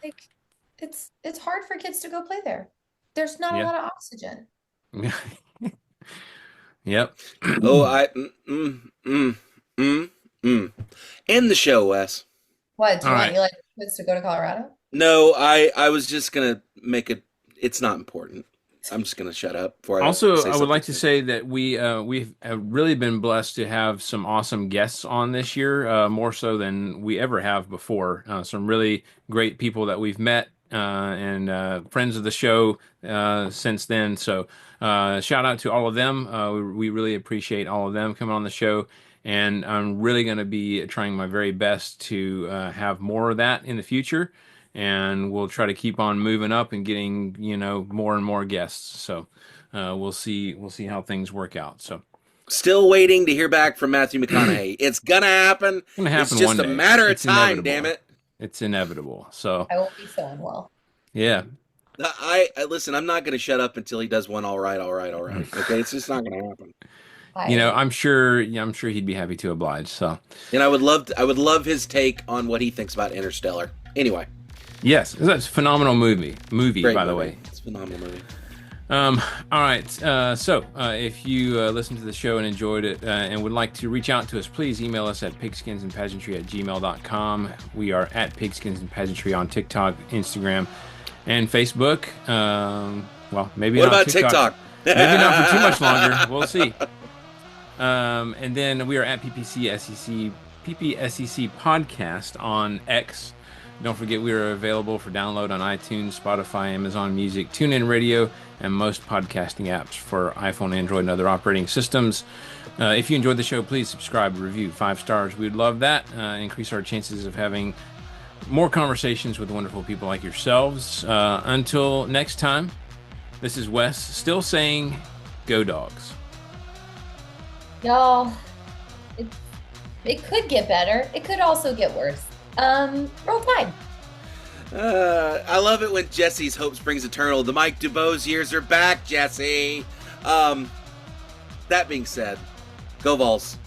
[SPEAKER 4] like it's hard for kids to go play there. There's not a
[SPEAKER 1] Yeah.
[SPEAKER 4] lot of oxygen.
[SPEAKER 1] Yep.
[SPEAKER 2] Oh, I mm. End the show, Wes.
[SPEAKER 4] What, do
[SPEAKER 1] All
[SPEAKER 4] you want
[SPEAKER 1] right.
[SPEAKER 4] Eli kids to go to Colorado?
[SPEAKER 2] No, I was just gonna make it. It's not important. I'm just gonna shut up before I
[SPEAKER 1] Also,
[SPEAKER 2] say
[SPEAKER 1] I would
[SPEAKER 2] something
[SPEAKER 1] like to
[SPEAKER 2] stupid.
[SPEAKER 1] say that we've really been blessed to have some awesome guests on this year, more so than we ever have before. Some really great people that we've met and friends of the show since then. So, shout out to all of them. We really appreciate all of them coming on the show, and I'm really going to be trying my very best to have more of that in the future. And we'll try to keep on moving up and getting, more and more guests. So. We'll see how things work out. So
[SPEAKER 2] Still waiting to hear back from Matthew McConaughey. It's gonna happen.
[SPEAKER 1] it's gonna
[SPEAKER 2] It's
[SPEAKER 1] happen
[SPEAKER 2] just
[SPEAKER 1] one
[SPEAKER 2] a
[SPEAKER 1] day.
[SPEAKER 2] matter of
[SPEAKER 1] It's
[SPEAKER 2] time. Damn
[SPEAKER 1] inevitable.
[SPEAKER 2] it.
[SPEAKER 1] It's inevitable. So
[SPEAKER 4] I won't be so unwell.
[SPEAKER 1] yeah.
[SPEAKER 2] I listen. I'm not gonna shut up until he does one. All right, all right, all right. Okay, it's just not gonna happen.
[SPEAKER 4] I
[SPEAKER 1] I'm sure he'd be happy to oblige. So
[SPEAKER 2] And I would love his take on what he thinks about Interstellar. Anyway,
[SPEAKER 1] yes, that's a phenomenal movie
[SPEAKER 2] great
[SPEAKER 1] by the
[SPEAKER 2] movie.
[SPEAKER 1] way.
[SPEAKER 2] It's a phenomenal movie.
[SPEAKER 1] All right. So if you listened to the show and enjoyed it and would like to reach out to us, please email us at pigskinsandpageantry@gmail.com. We are at Pigskins and Pageantry on TikTok, Instagram, and Facebook. Well, maybe
[SPEAKER 2] What
[SPEAKER 1] not
[SPEAKER 2] about
[SPEAKER 1] TikTok.
[SPEAKER 2] TikTok?
[SPEAKER 1] Maybe not for too much longer. We'll see. And then we are at PPSEC Podcast on X. Don't forget we are available for download on iTunes, Spotify, Amazon Music, TuneIn Radio, and most podcasting apps for iPhone, Android, and other operating systems. If you enjoyed the show, please subscribe, review, 5 stars. We'd love that. Increase our chances of having more conversations with wonderful people like yourselves. Until next time, this is Wes, still saying, go dogs.
[SPEAKER 4] Y'all, it could get better. It could also get worse. Roll Tide.
[SPEAKER 2] I love it when Jesse's hope springs eternal. The Mike Dubose years are back, Jesse. That being said, go Vols.